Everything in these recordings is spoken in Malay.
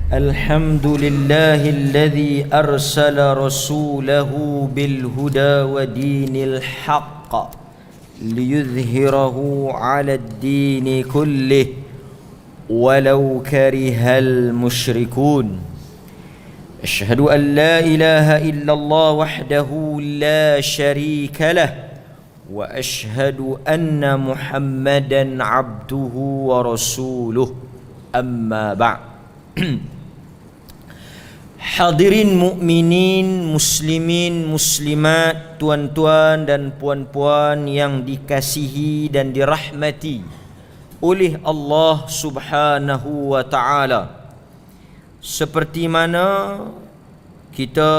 الحمد لله الذي أرسل رسوله بالهدى ودين الحق ليظهره على الدين كله ولو كره المشركون أشهد أن لا إله إلا الله وحده لا شريك له وأشهد أن محمدا عبده ورسوله أما بعد. Hadirin mukminin, muslimin, muslimat, tuan-tuan dan puan-puan yang dikasihi dan dirahmati oleh Allah Subhanahu wa taala. Seperti mana kita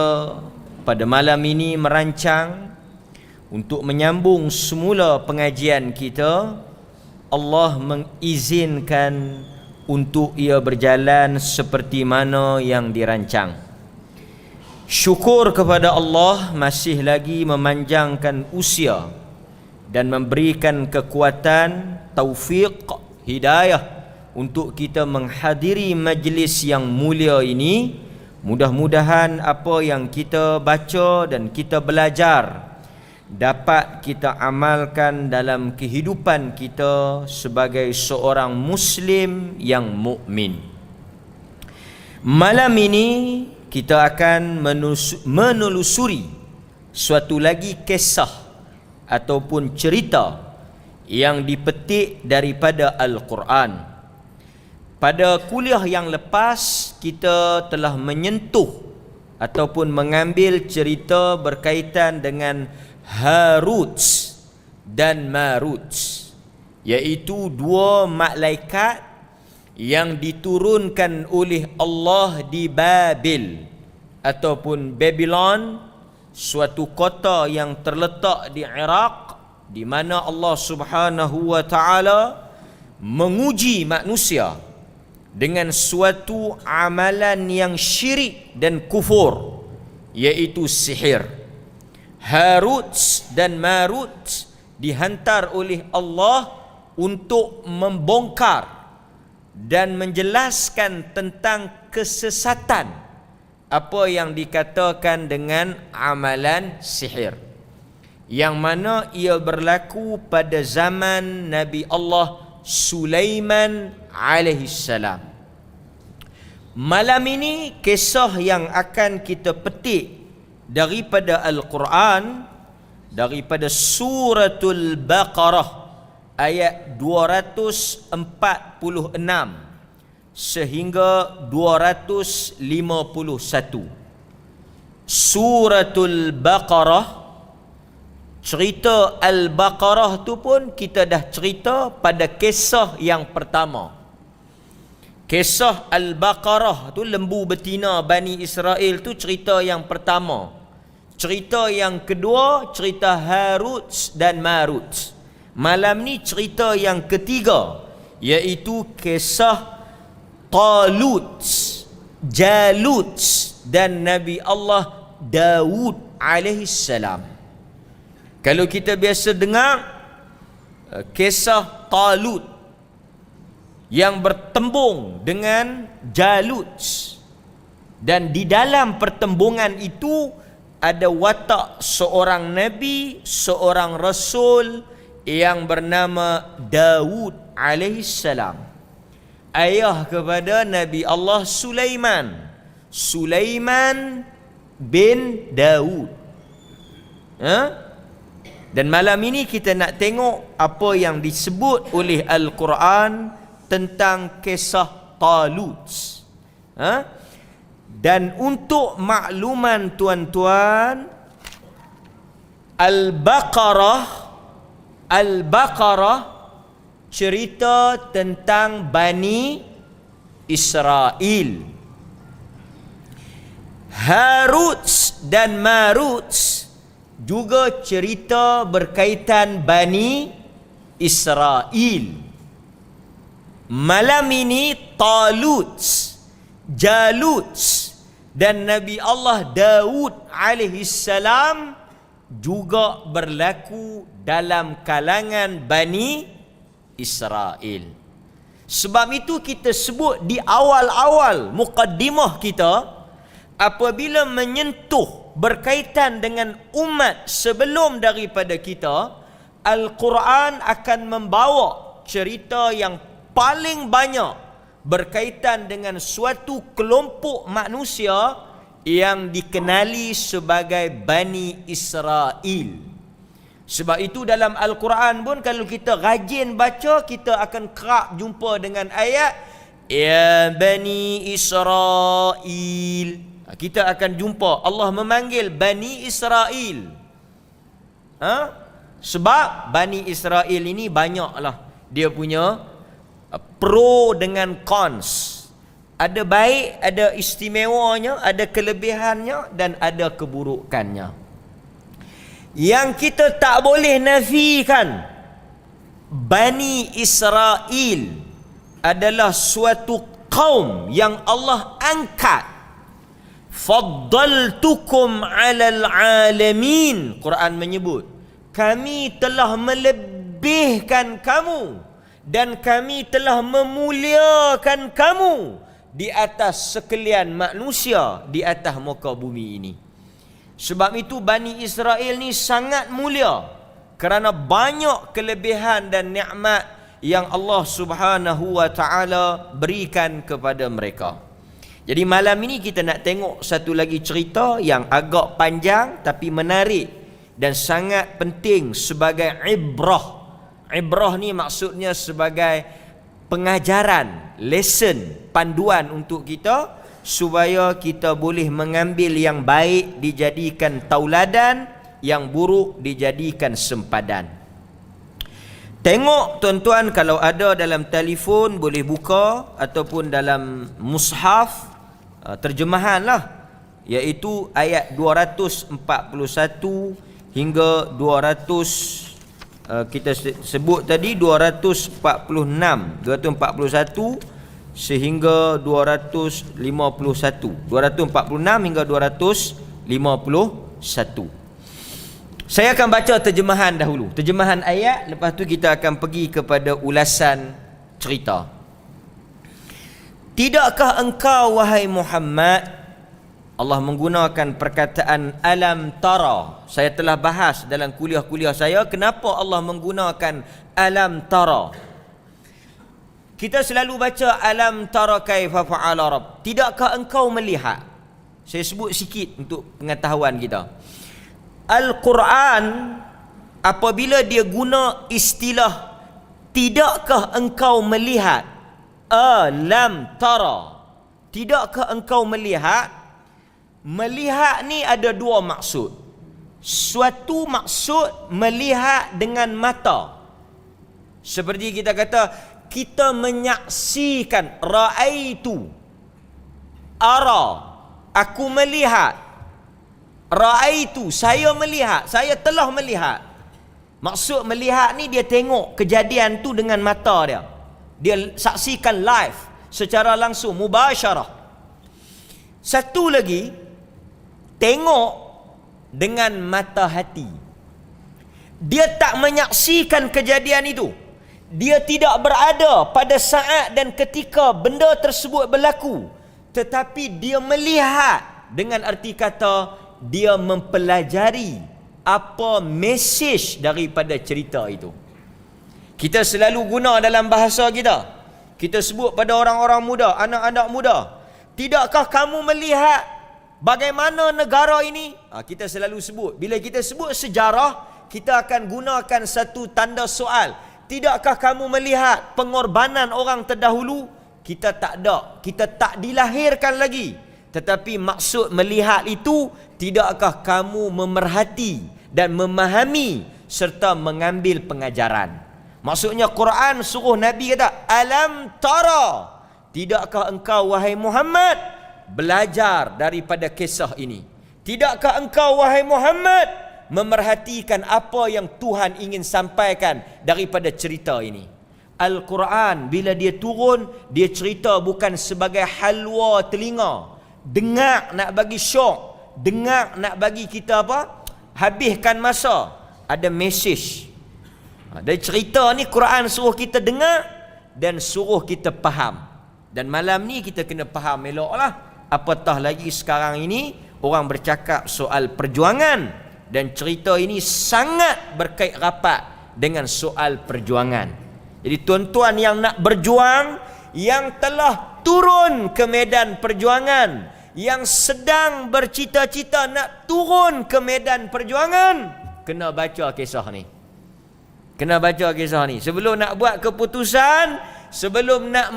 pada malam ini merancang untuk menyambung semula pengajian kita, Allah mengizinkan untuk ia berjalan seperti mana yang dirancang. Syukur kepada Allah masih lagi memanjangkan usia dan memberikan kekuatan, taufik, hidayah untuk kita menghadiri majlis yang mulia ini. Mudah-mudahan apa yang kita baca dan kita belajar dapat kita amalkan dalam kehidupan kita sebagai seorang muslim yang mukmin. Malam ini kita akan menelusuri suatu lagi kisah ataupun cerita yang dipetik daripada Al-Quran. Pada kuliah yang lepas kita telah menyentuh ataupun mengambil cerita berkaitan dengan Harut dan Marut, iaitu dua malaikat yang diturunkan oleh Allah di Babil ataupun Babylon, suatu kota yang terletak di Iraq, di mana Allah Subhanahu wa taala menguji manusia dengan suatu amalan yang syirik dan kufur, iaitu sihir. Harut dan Marut dihantar oleh Allah untuk membongkar dan menjelaskan tentang kesesatan apa yang dikatakan dengan amalan sihir, yang mana ia berlaku pada zaman Nabi Allah Sulaiman alaihissalam. Malam ini kisah yang akan kita petik daripada Al-Quran, daripada suratul Baqarah ayat 246 sehingga 251. Suratul Baqarah, cerita Al-Baqarah tu pun kita dah cerita pada kisah yang pertama. Kisah Al-Baqarah tu, lembu betina Bani Israel tu, cerita yang pertama. Cerita yang kedua, cerita Harut dan Marut. Malam ni cerita yang ketiga, iaitu kisah Talut, Jalut dan Nabi Allah Daud alaihissalam. Kalau kita biasa dengar kisah Talut yang bertembung dengan Jalut, dan di dalam pertembungan itu ada watak seorang nabi, seorang rasul yang bernama Daud alaihissalam, ayah kepada Nabi Allah Sulaiman, Sulaiman bin Daud. Dan malam ini kita nak tengok apa yang disebut oleh Al-Quran tentang kisah Talut. Dan untuk makluman tuan-tuan, Al-Baqarah cerita tentang Bani Israel. Harut dan Marut juga cerita berkaitan Bani Israel. Malam ini Talut, Jalut dan Nabi Allah Daud alaihissalam juga berlaku dalam kalangan Bani Israel. Sebab itu kita sebut di awal-awal muqaddimah kita, apabila menyentuh berkaitan dengan umat sebelum daripada kita, Al-Quran akan membawa cerita yang paling banyak berkaitan dengan suatu kelompok manusia yang dikenali sebagai Bani Israel. Sebab itu dalam Al-Quran pun kalau kita rajin baca, kita akan kerap jumpa dengan ayat Ya Bani Israel. Kita akan jumpa Allah memanggil Bani Israel. Sebab Bani Israel ini banyaklah dia punya pro dengan cons. Ada baik, ada istimewanya, ada kelebihannya dan ada keburukannya. Yang kita tak boleh nafikan, Bani Israel adalah suatu kaum yang Allah angkat. Faddaltukum 'alal 'alamin. Quran menyebut, kami telah melebihkan kamu dan kami telah memuliakan kamu di atas sekalian manusia di atas muka bumi ini. Sebab itu Bani Israel ni sangat mulia kerana banyak kelebihan dan nikmat yang Allah Subhanahu wa taala berikan kepada mereka. Jadi malam ini kita nak tengok satu lagi cerita yang agak panjang tapi menarik dan sangat penting sebagai ibrah. Ibrah ni maksudnya sebagai pengajaran, lesson, panduan untuk kita supaya kita boleh mengambil yang baik dijadikan tauladan, yang buruk dijadikan sempadan. Tengok tuan-tuan, kalau ada dalam telefon boleh buka ataupun dalam mushaf terjemahan lah, iaitu ayat 241 hingga 200 kita sebut tadi 241 sehingga 246 hingga 251. Saya akan baca terjemahan dahulu, terjemahan ayat, lepas tu kita akan pergi kepada ulasan cerita. Tidakkah engkau wahai Muhammad, Allah menggunakan perkataan alam tara. Saya telah bahas dalam kuliah-kuliah saya kenapa Allah menggunakan alam tara. Kita selalu baca alam tara kaifa fa'ala rabb. Tidakkah engkau melihat? Saya sebut sikit untuk pengetahuan kita. Al-Quran apabila dia guna istilah tidakkah engkau melihat, alam tara, tidakkah engkau melihat, melihat ni ada dua maksud. Suatu maksud melihat dengan mata, seperti kita kata kita menyaksikan, ra'aitu, ara, aku melihat, ra'aitu, saya melihat, saya telah melihat. Maksud melihat ni dia tengok kejadian tu dengan mata dia, dia saksikan live secara langsung, mubasyarah. Satu lagi, tengok dengan mata hati. Dia tak menyaksikan kejadian itu, dia tidak berada pada saat dan ketika benda tersebut berlaku, tetapi dia melihat dengan arti kata dia mempelajari apa mesej daripada cerita itu. Kita selalu guna dalam bahasa kita, kita sebut pada orang-orang muda, anak-anak muda, tidakkah kamu melihat bagaimana negara ini? Kita selalu sebut, bila kita sebut sejarah, kita akan gunakan satu tanda soal. Tidakkah kamu melihat pengorbanan orang terdahulu? Kita tak ada, kita tak dilahirkan lagi. Tetapi maksud melihat itu, tidakkah kamu memerhati dan memahami serta mengambil pengajaran? Maksudnya Quran suruh Nabi kata, alam tara, tidakkah engkau wahai Muhammad belajar daripada kisah ini? Tidakkah engkau wahai Muhammad memerhatikan apa yang Tuhan ingin sampaikan daripada cerita ini? Al-Quran bila dia turun, dia cerita bukan sebagai halwa telinga, dengar nak bagi syok, dengar nak bagi kita apa? Habiskan masa. Ada mesej. Dari cerita ni Quran suruh kita dengar, dan suruh kita faham. Dan malam ni kita kena faham eloklah. Apatah lagi sekarang ini orang bercakap soal perjuangan, dan cerita ini sangat berkait rapat dengan soal perjuangan. Jadi tuan-tuan yang nak berjuang, yang telah turun ke medan perjuangan, yang sedang bercita-cita nak turun ke medan perjuangan, kena baca kisah ni. Kena baca kisah ni sebelum nak buat keputusan, sebelum nak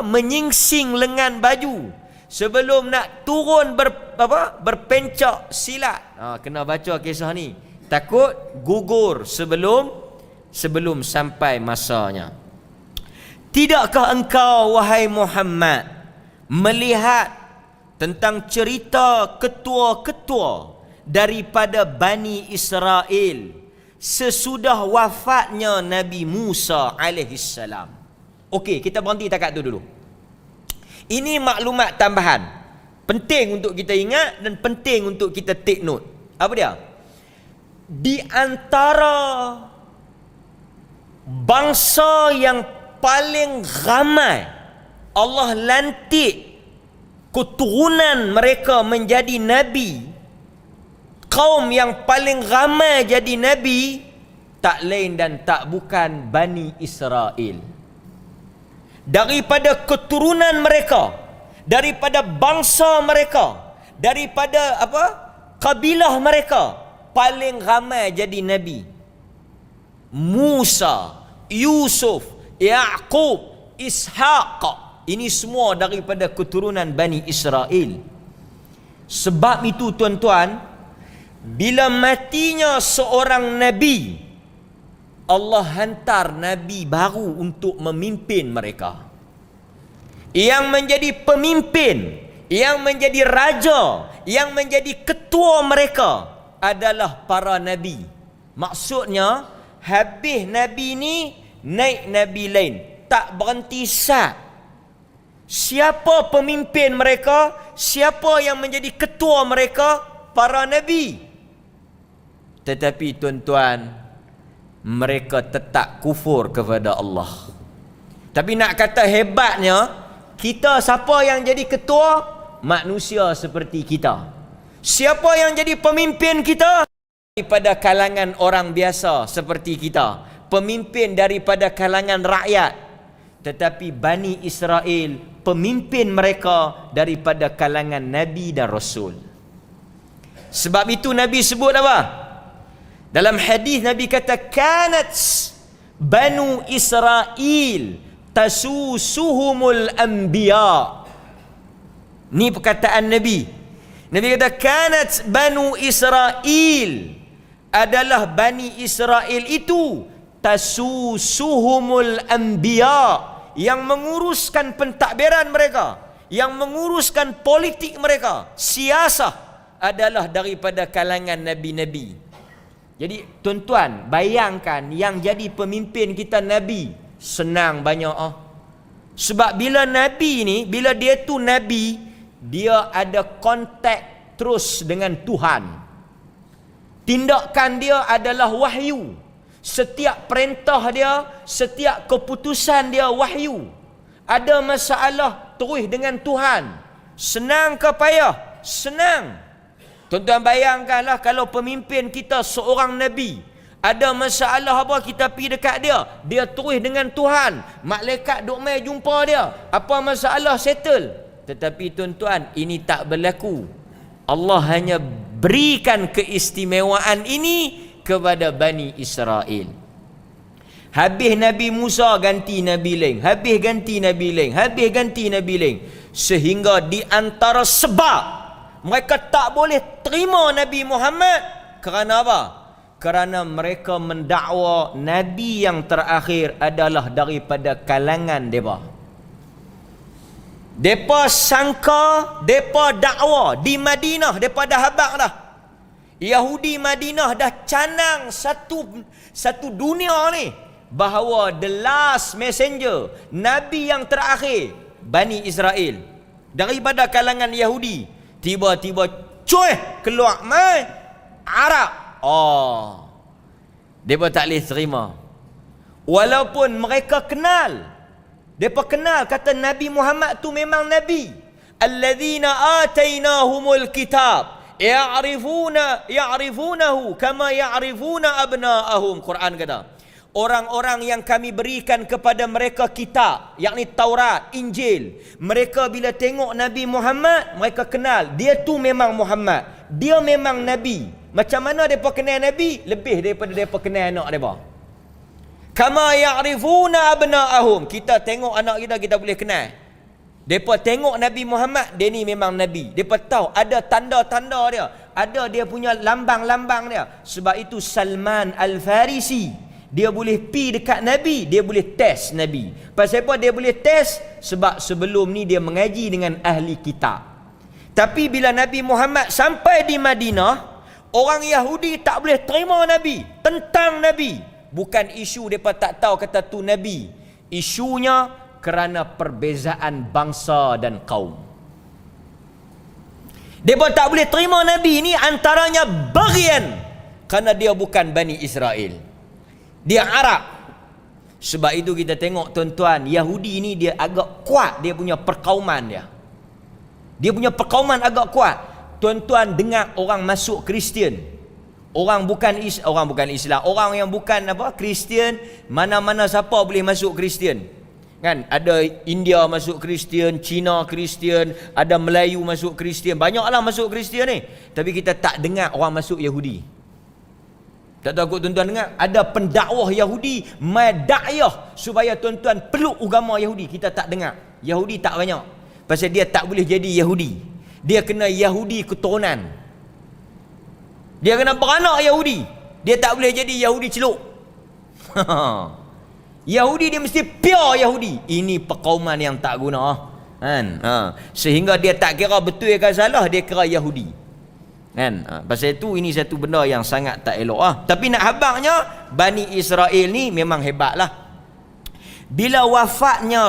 menyingsing lengan baju, sebelum nak turun berpencak silat. Kena baca kisah ni. Takut gugur sebelum sampai masanya. Tidakkah engkau wahai Muhammad melihat tentang cerita ketua-ketua daripada Bani Israel sesudah wafatnya Nabi Musa alaihissalam? Okey, kita berhenti takat tu dulu. Ini maklumat tambahan, penting untuk kita ingat dan penting untuk kita take note. Apa dia? Di antara bangsa yang paling ramai Allah lantik keturunan mereka menjadi nabi, kaum yang paling ramai jadi nabi, tak lain dan tak bukan Bani Israel. Daripada keturunan mereka, daripada bangsa mereka, daripada kabilah mereka, paling ramai jadi nabi Musa, Yusuf, Yaqub, Ishaq. Ini semua daripada keturunan Bani Israel. Sebab itu tuan-tuan, bila matinya seorang nabi, Allah hantar nabi baru untuk memimpin mereka. Yang menjadi pemimpin, yang menjadi raja, yang menjadi ketua mereka adalah para nabi. Maksudnya, habis nabi ni, naik nabi lain, tak berhenti sat. Siapa pemimpin mereka? Siapa yang menjadi ketua mereka? Para nabi. Tetapi tuan-tuan, mereka tetap kufur kepada Allah. Tapi nak kata hebatnya, kita siapa yang jadi ketua? Manusia seperti kita. Siapa yang jadi pemimpin kita? Daripada kalangan orang biasa seperti kita, pemimpin daripada kalangan rakyat. Tetapi Bani Israel, pemimpin mereka daripada kalangan Nabi dan Rasul. Sebab itu Nabi sebut apa? Dalam hadis Nabi kata, kanat Banu Israel tasusuhumul anbiya. Ni perkataan Nabi. Nabi kata, kanat Banu Israel, adalah Bani Israel itu tasusuhumul anbiya, yang menguruskan pentadbiran mereka, yang menguruskan politik mereka, siasah, adalah daripada kalangan nabi-nabi. Jadi tuan-tuan, bayangkan yang jadi pemimpin kita nabi, senang banyak Sebab bila nabi ni, bila dia tu nabi, dia ada kontak terus dengan Tuhan. Tindakan dia adalah wahyu. Setiap perintah dia, setiap keputusan dia wahyu. Ada masalah, terus dengan Tuhan. Senang ke payah? Senang. Tuan-tuan bayangkanlah kalau pemimpin kita seorang nabi, ada masalah apa, kita pergi dekat dia, dia terus dengan Tuhan. Malaikat duk mai jumpa dia, apa masalah settle. Tetapi tuan-tuan, ini tak berlaku. Allah hanya berikan keistimewaan ini kepada Bani Israel. Habis Nabi Musa ganti Nabi lain, habis ganti Nabi lain, habis ganti Nabi lain, sehingga di antara sebab mereka tak boleh terima Nabi Muhammad, kerana apa? Kerana mereka mendakwa Nabi yang terakhir adalah daripada kalangan mereka. Mereka sangka, mereka dakwa di Madinah, mereka dah habaq dah. Yahudi Madinah dah canang satu dunia ni, bahawa the last messenger, Nabi yang terakhir, Bani Israel, daripada kalangan Yahudi. Tiba-tiba cuih keluar mai Arab. Mereka tak boleh terima. Walaupun mereka kenal Depa kenal kata Nabi Muhammad tu memang Nabi. Alladzina atainahumul kitab ya'rifunahu kama ya'rifuna abna'ahum. Quran kata, orang-orang yang kami berikan kepada mereka kitab, yakni Taurat, Injil, mereka bila tengok Nabi Muhammad, mereka kenal dia tu memang Muhammad, dia memang Nabi. Macam mana mereka kenal Nabi? Lebih daripada mereka kenal anak mereka. Kama ya'rifuna abna'ahum. Kita tengok anak kita boleh kenal. Mereka tengok Nabi Muhammad, dia ni memang Nabi. Mereka tahu ada tanda-tanda dia, ada dia punya lambang-lambang dia. Sebab itu Salman Al-Farisi, dia boleh pi dekat Nabi, dia boleh test Nabi. Pasal apa dia boleh test? Sebab sebelum ni dia mengaji dengan ahli kitab. Tapi bila Nabi Muhammad sampai di Madinah, orang Yahudi tak boleh terima Nabi, tentang Nabi. Bukan isu mereka tak tahu kata tu Nabi. Isunya kerana perbezaan bangsa dan kaum. Mereka tak boleh terima Nabi ni antaranya bagian kerana dia bukan Bani Israel. Dia Arab. Sebab itu kita tengok tuan-tuan, Yahudi ni dia agak kuat dia punya perkauman dia. Dia punya perkauman agak kuat. Tuan-tuan dengar orang masuk Kristian. Orang bukan Islam, orang yang bukan Kristian, mana-mana siapa boleh masuk Kristian. Kan? Ada India masuk Kristian, Cina Kristian, ada Melayu masuk Kristian, banyaklah masuk Kristian ni. Tapi kita tak dengar orang masuk Yahudi. Tak tahu tuan-tuan dengar, ada pendakwah Yahudi mai dakwah supaya tuan-tuan peluk agama Yahudi. Kita tak dengar. Yahudi tak banyak. Pasal dia tak boleh jadi Yahudi. Dia kena Yahudi keturunan. Dia kena beranak Yahudi. Dia tak boleh jadi Yahudi celuk. Yahudi dia mesti pure Yahudi. Ini perkauman yang tak guna. Kan? Sehingga dia tak kira betul ke salah, dia kira Yahudi. Kan? Pasal itu ini satu benda yang sangat tak elok. Tapi nak habangnya, Bani Israel ni memang hebatlah. Bila wafatnya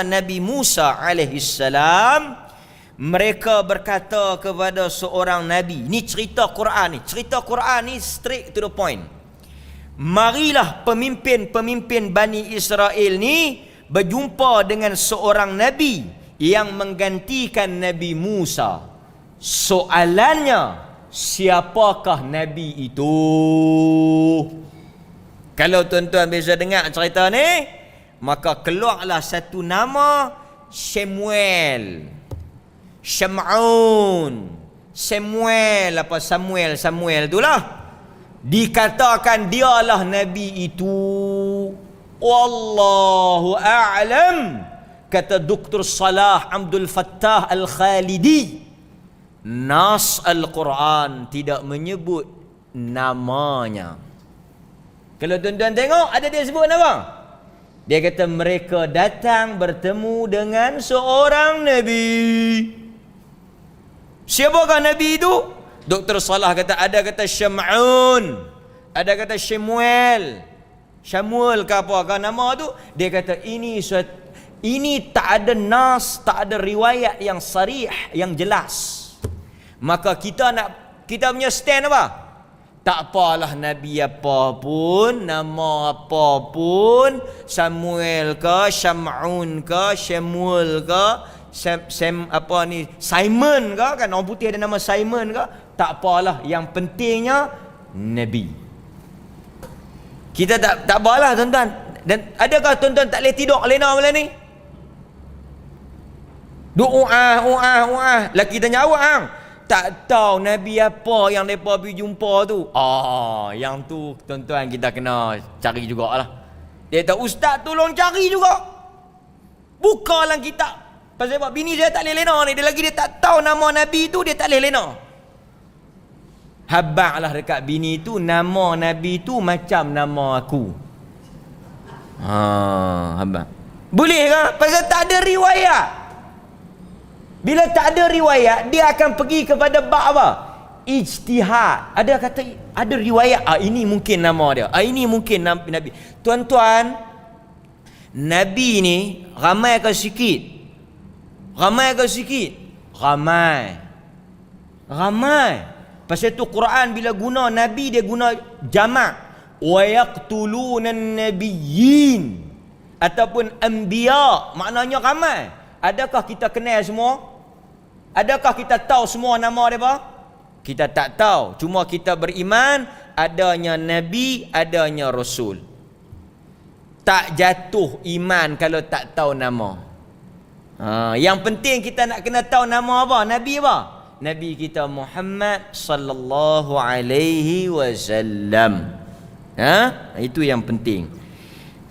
Nabi Musa alaihissalam, mereka berkata kepada seorang Nabi. Ni cerita Quran ni. Cerita Quran ni straight to the point. Marilah pemimpin-pemimpin Bani Israel ni berjumpa dengan seorang Nabi yang menggantikan Nabi Musa. Soalannya, siapakah Nabi itu? Kalau tuan-tuan biasa dengar cerita ni, maka keluarlah satu nama, Samuel, Samuel itulah. Dikatakan dialah Nabi itu. Wallahu a'lam. Kata Dr. Salah Abdul Fattah Al-Khalidi, nas Al-Quran tidak menyebut namanya. Kalau tuan-tuan tengok, ada dia sebut apa? Dia kata mereka datang bertemu dengan seorang Nabi. Siapakah Nabi itu? Dr. Salah kata ada kata Syam'un, ada kata Samuel ke apa nama tu. Dia kata ini tak ada nas, tak ada riwayat yang sarih, yang jelas. Maka kita punya stand apa? Tak apalah Nabi apa pun, nama apa pun, Samuel ke, Syam'un ke, Samuel ke, Simon ke, kan orang putih ada nama Simon ke, tak apalah, yang pentingnya Nabi. Kita tak apalah tuan-tuan. Dan adakah tuan-tuan tak boleh tidur lena malam ni? Doa. Laki tanya awak hang, tak tahu Nabi apa yang mereka pergi jumpa tu. Yang tu tuan-tuan kita kena cari jugalah. Dia kata, ustaz tolong cari juga. Bukalah kitab. Pasal apa? Bini saya tak boleh lena ni. Dia tak tahu nama Nabi tu, dia tak boleh lena. Habaklah dekat bini tu, nama Nabi tu macam nama aku. Habak. Boleh ke? Pasal tak ada riwayat. Bila tak ada riwayat, dia akan pergi kepada bab apa? Ijtihad. Ada kata, ada riwayat, ini mungkin nama dia, ini mungkin Nabi. Tuan-tuan, Nabi ni ramai ke sikit? Ramai. Pasal tu Quran bila guna Nabi, dia guna jamak. Wa yaqtulunan nabiyyin. ataupun anbiya, maknanya ramai. Adakah kita kenal semua? Adakah kita tahu semua nama mereka? Kita tak tahu. Cuma kita beriman adanya nabi, adanya rasul. Tak jatuh iman kalau tak tahu nama. Yang penting kita nak kena tahu nama apa? Nabi apa? Nabi kita Muhammad sallallahu alaihi wasallam. Itu yang penting.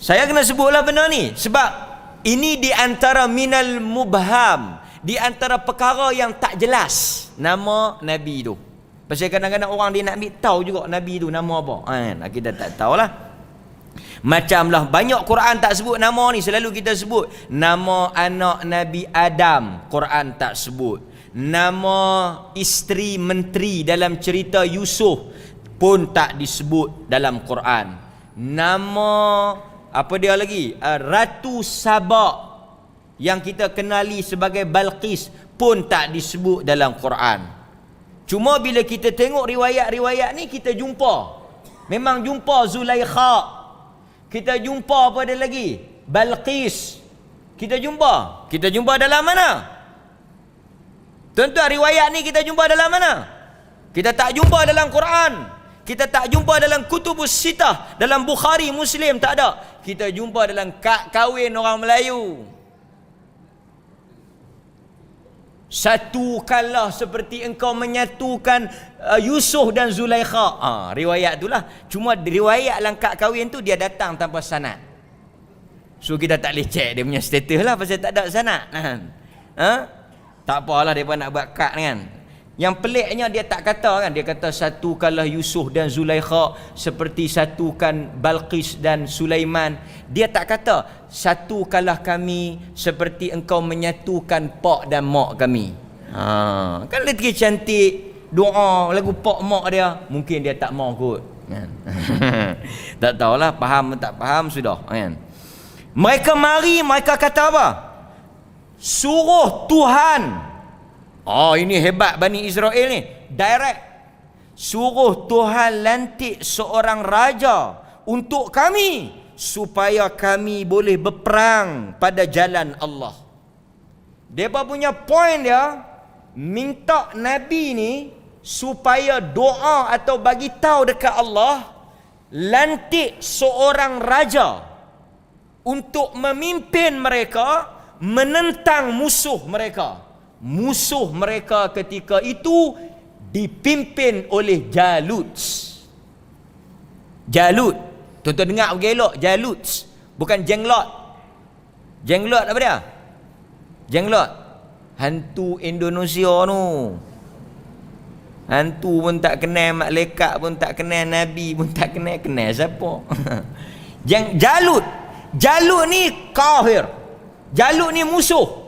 Saya kena sebutlah benda ni sebab ini di antara minal mubham, di antara perkara yang tak jelas nama Nabi tu. Pasal kadang-kadang orang dia nak ambil tahu juga Nabi tu nama apa. Kita tak tahulah. Macamlah banyak Quran tak sebut nama ni, selalu kita sebut nama anak Nabi Adam, Quran tak sebut. Nama isteri menteri dalam cerita Yusuf pun tak disebut dalam Quran. Nama apa dia lagi? Ratu Sabak yang kita kenali sebagai Balqis pun tak disebut dalam Quran. Cuma bila kita tengok riwayat-riwayat ni kita jumpa. Memang jumpa Zulaikha. Kita jumpa apa dia lagi? Balqis. Kita jumpa. Kita jumpa dalam mana? Tuan-tuan, riwayat ni kita jumpa dalam mana? Kita tak jumpa dalam Quran. Kita tak jumpa dalam Kutubus Sittah, dalam Bukhari, Muslim, tak ada. Kita jumpa dalam kad kahwin orang Melayu. Satukanlah seperti engkau menyatukan Yusuf dan Zulaikha. Riwayat itulah. Cuma riwayat dalam kad kahwin tu dia datang tanpa sanad. So kita tak boleh check dia punya status lah pasal tak ada sanad. Tak apalah mereka nak buat kad kan. Yang peliknya dia tak kata kan. Dia kata satukanlah Yusuf dan Zulaikha seperti satukan Balqis dan Sulaiman. Dia tak kata satukanlah kami seperti engkau menyatukan pak dan mak kami. Kan lagi cantik doa lagu pak mak dia. Mungkin dia tak mau kot kan. Tak tahulah, faham tak faham sudah kan. Mereka mari, mereka kata apa? Suruh Tuhan. Ini hebat Bani Israel ni. Direct. Suruh Tuhan lantik seorang raja untuk kami supaya kami boleh berperang pada jalan Allah. Mereka punya point dia minta Nabi ni supaya doa atau bagi tahu dekat Allah lantik seorang raja untuk memimpin mereka menentang musuh mereka. Musuh mereka ketika itu dipimpin oleh Jalut. Jalut. Tuan-tuan dengar elok, Jalut. Bukan Jenglot. Jenglot apa dia? Jenglot. Hantu Indonesia tu. Hantu pun tak kenal, malaikat pun tak kenal, Nabi pun tak kenal. Kenal siapa? Jalut. Jalut ni kafir. Jalut ni musuh.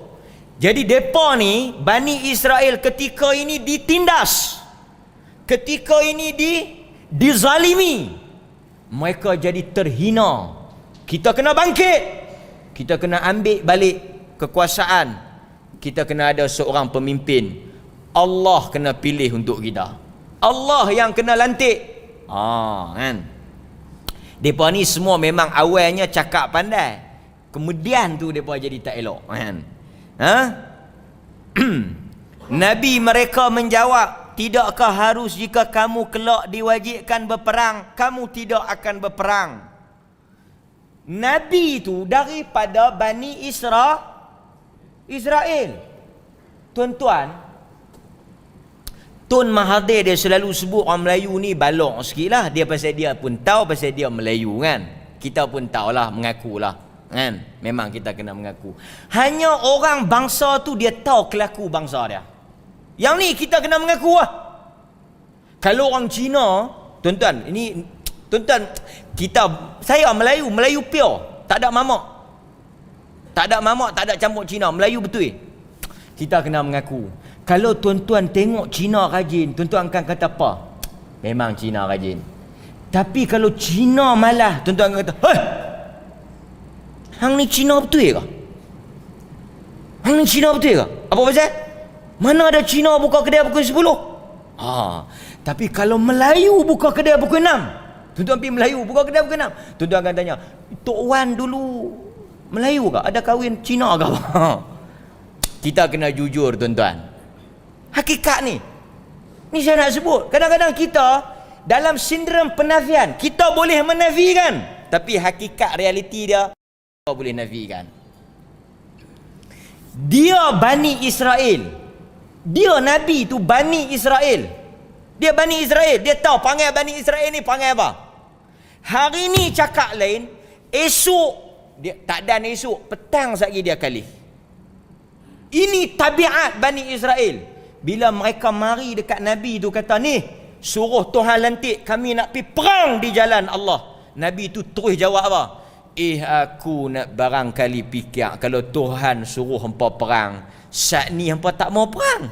Jadi mereka ni Bani Israel ketika ini ditindas, ketika ini dizalimi, mereka jadi terhina. Kita kena bangkit, kita kena ambil balik kekuasaan, kita kena ada seorang pemimpin. Allah kena pilih untuk kita, Allah yang kena lantik. Kan mereka ni semua memang awalnya cakap pandai, kemudian tu mereka jadi tak elok kan. Nabi mereka menjawab, tidakkah harus jika kamu kelak diwajibkan berperang, kamu tidak akan berperang? Nabi itu daripada Bani Israel. Tuan-tuan, Tun Mahathir dia selalu sebut orang Melayu ni balok sikit lah. Dia pasal dia pun tahu pasal dia Melayu kan. Kita pun tahulah, mengakulah kan, memang kita kena mengaku. Hanya orang bangsa tu dia tahu kelaku bangsa dia. Yang ni kita kena mengaku lah. Kalau orang Cina, tuan-tuan, ini tuan-tuan, saya Melayu pure, tak ada mamak. Tak ada mamak, tak ada campur Cina, Melayu betul. Kita kena mengaku. Kalau tuan-tuan tengok Cina rajin, tuan-tuan akan kata apa? Memang Cina rajin. Tapi kalau Cina malah, tuan-tuan akan kata, "Hei, hang ni Cina betul ke? Hang ni Cina betul ke? Apa pasal? Mana ada Cina buka kedai pukul 10?" Tapi kalau Melayu buka kedai pukul 6, tuan-tuan pergi Melayu buka kedai pukul 6, tuan-tuan akan tanya, "Tok Wan dulu Melayu ke? Ada kahwin Cina ke? Kita kena jujur tuan-tuan. Hakikat ni. Ni saya nak sebut. Kadang-kadang kita dalam sindrom penafian, kita boleh menafikan, tapi hakikat realiti dia kita boleh nafikan. Dia Bani Israel. Dia Nabi tu Bani Israel. Dia Bani Israel. Dia tahu panggil Bani Israel ni panggil apa. Hari ni cakap lain, esok dia tak dan esok, petang sekali dia kali. Ini tabiat Bani Israel. Bila mereka mari dekat Nabi tu kata, ni suruh Tuhan lantik kami nak pergi perang di jalan Allah. Nabi tu terus jawab apa? Aku nak barangkali fikir kalau Tuhan suruh hampa perang, saat ni hampa tak mau perang.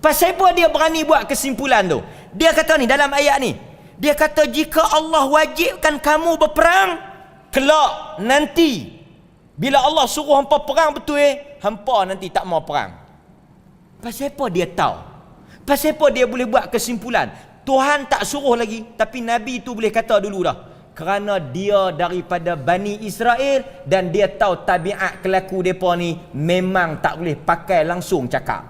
Pasal apa dia berani buat kesimpulan tu? Dia kata ni dalam ayat ni, dia kata jika Allah wajibkan kamu berperang, kelak nanti bila Allah suruh hampa perang betul, hampa nanti tak mau perang. Pasal apa dia tahu? Pasal apa dia boleh buat kesimpulan? Tuhan tak suruh lagi, tapi Nabi tu boleh kata dulu dah. Kerana dia daripada Bani Israel dan dia tahu tabiat kelaku mereka ni memang tak boleh pakai langsung cakap.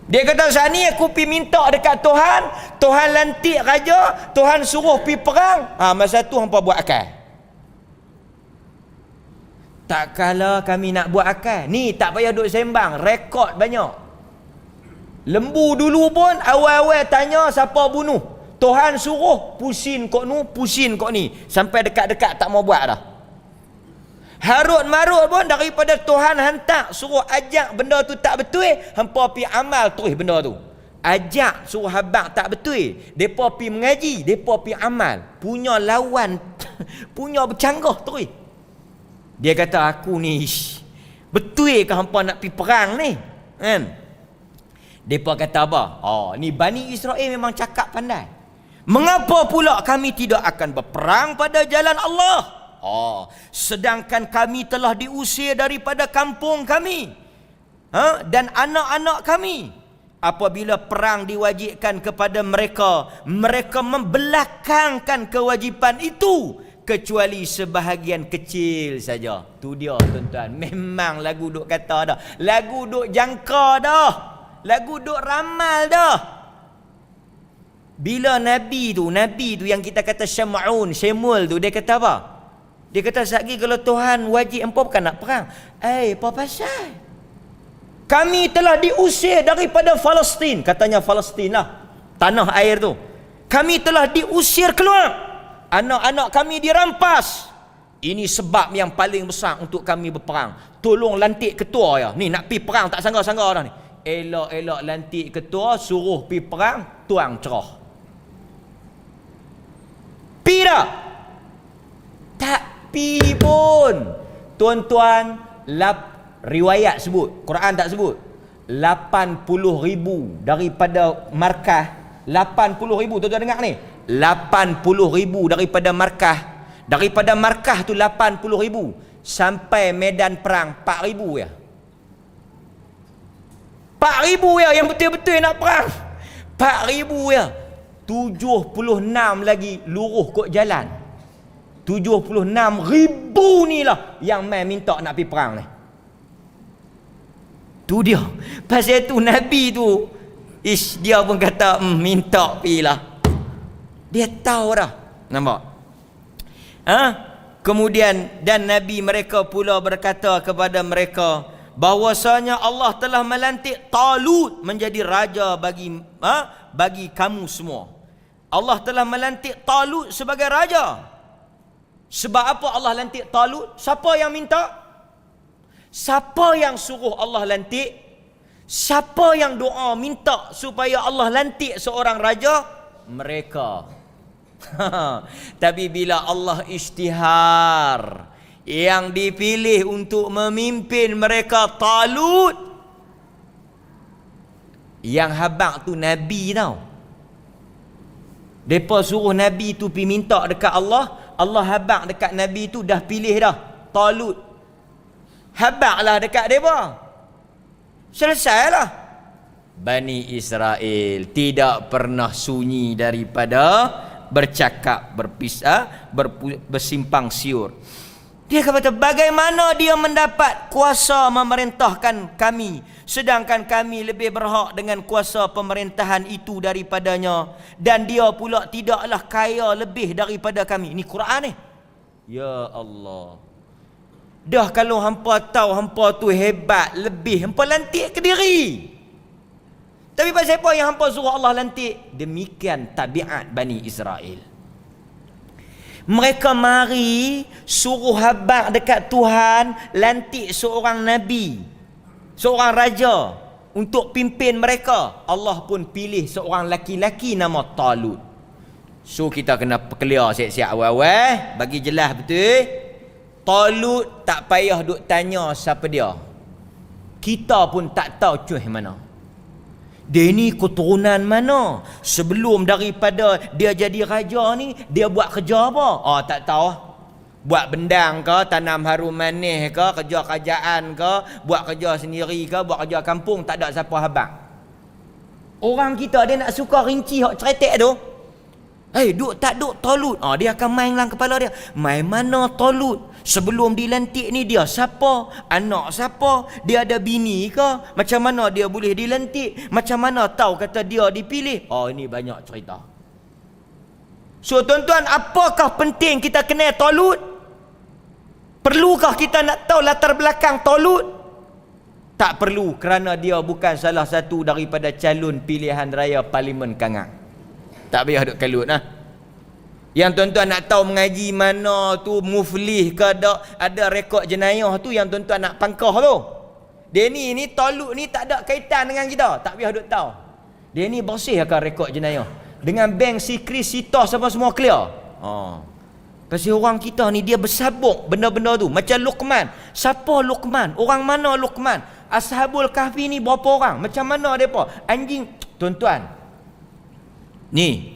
Dia kata saat ni aku pergi minta dekat Tuhan, Tuhan lantik raja, Tuhan suruh pergi perang. Masa tu hampa buat akal. Tak kala kami nak buat akal. Ni tak payah duk sembang, rekod banyak. Lembu dulu pun awal-awal tanya siapa bunuh. Tuhan suruh pusing kok nu, pusing kok ni. Sampai dekat-dekat tak mau buat dah. Harut marut pun daripada Tuhan hantar suruh ajak benda tu tak betul, hampa pi amal terus benda tu. Ajak suruh habaq tak betul, depa pi mengaji, depa pi amal. Punya lawan punya bercanggah terus. Dia kata aku ni betul ke hampa nak pi perang ni? Kan? Depa kata apa? Ni Bani Israel memang cakap pandai. Mengapa pula kami tidak akan berperang pada jalan Allah? Sedangkan kami telah diusir daripada kampung kami, dan anak-anak kami. Apabila perang diwajibkan kepada mereka, mereka membelakangkan kewajipan itu, kecuali sebahagian kecil saja. Tu dia tuan-tuan. Memang lagu duk kata dah, lagu duk jangka dah, lagu duk ramal dah. Bila Nabi tu yang kita kata Syam'un, Syamul tu, dia kata apa? Dia kata sekali kalau Tuhan wajib empa bukan nak perang. Apa pasal? Kami telah diusir daripada Palestin. Katanya Palestin lah, tanah air tu. Kami telah diusir keluar. Anak-anak kami dirampas. Ini sebab yang paling besar untuk kami berperang. Tolong lantik ketua ya. Ni nak pergi perang tak sangka-sangka dah ni. Elok-elok lantik ketua, suruh pergi perang, tuang cerah. Pi dah? Tak pi pun. Tuan-tuan, riwayat sebut, Quran tak sebut. 80,000 daripada markah. 80,000, tuan-tuan dengar ni. 80,000 daripada markah. Daripada markah tu 80,000 sampai medan perang 4,000 ya. 4,000 ya yang betul-betul nak perang. 4,000 ya. 76 lagi luruh kot jalan. 76,000 ni lah yang main minta nak pergi perang ni. Tu dia. Pasal tu Nabi tu dia pun kata minta pergi lah. Dia tahu dah. Nampak? Kemudian dan Nabi mereka pula berkata kepada mereka bahwasanya Allah telah melantik Talut menjadi raja bagi kamu semua. Allah telah melantik Talut sebagai raja. Sebab apa Allah lantik Talut? Siapa yang minta? Siapa yang suruh Allah lantik? Siapa yang doa minta supaya Allah lantik seorang raja? Mereka. Tapi bila Allah isytihar, yang dipilih untuk memimpin mereka Talut, yang habaq tu Nabi tau. Depa suruh Nabi tu pergi minta dekat Allah, Allah habaq dekat Nabi tu dah pilih dah Talut. Habaqlah dekat depa. Selesailah. Bani Israel tidak pernah sunyi daripada bercakap, bersimpang siur. Dia kata, bagaimana dia mendapat kuasa memerintahkan kami, sedangkan kami lebih berhak dengan kuasa pemerintahan itu daripadanya, dan dia pula tidaklah kaya lebih daripada kami. Ini Quran ni. Ya Allah. Dah kalau hampa tahu hampa tu hebat lebih, hampa lantik ke diri. Tapi pasal apa yang hampa suruh Allah lantik? Demikian tabiat Bani Israel. Mereka mari suruh habaq dekat Tuhan, lantik seorang nabi, seorang raja untuk pimpin mereka. Allah pun pilih seorang laki-laki nama Talut. So kita kena clear siap-siap awal-awal, bagi jelas betul. Talut tak payah duk tanya siapa dia. Kita pun tak tahu cuih mana. Dia ni keturunan mana? Sebelum daripada dia jadi raja ni, dia buat kerja apa? Oh, tak tahu. Buat bendang ke, tanam harum manis ke, kerja kerajaan ke, buat kerja sendiri ke, buat kerja kampung, tak ada siapa habaq. Orang kita dia nak suka rinci hak ceretek tu. Duk tak duk Talut. Dia akan main dalam kepala dia. Main mana Talut? Sebelum dilantik ni dia siapa? Anak siapa? Dia ada bini ke? Macam mana dia boleh dilantik? Macam mana tahu kata dia dipilih? Ini banyak cerita. So tuan-tuan, apakah penting kita kenal Talut? Perlukah kita nak tahu latar belakang Talut? Tak perlu, kerana dia bukan salah satu daripada calon pilihan raya Parlimen Kangang. Tak payah duk kalut lah. Yang tuan-tuan nak tahu mengaji mana tu muflih ke ada rekod jenayah tu, yang tuan-tuan nak pangkah tu. Dia ni Talut ni tak ada kaitan dengan kita. Tak payah duk tahu. Dia ni bersih akan rekod jenayah. Dengan bank Sikris, Sitos apa semua clear. Pasal orang kita ni dia bersabuk benda-benda tu. Macam Luqman. Siapa Luqman? Orang mana Luqman? Ashabul Kahfi ni berapa orang? Macam mana mereka? Anjing. Tuan-tuan, ni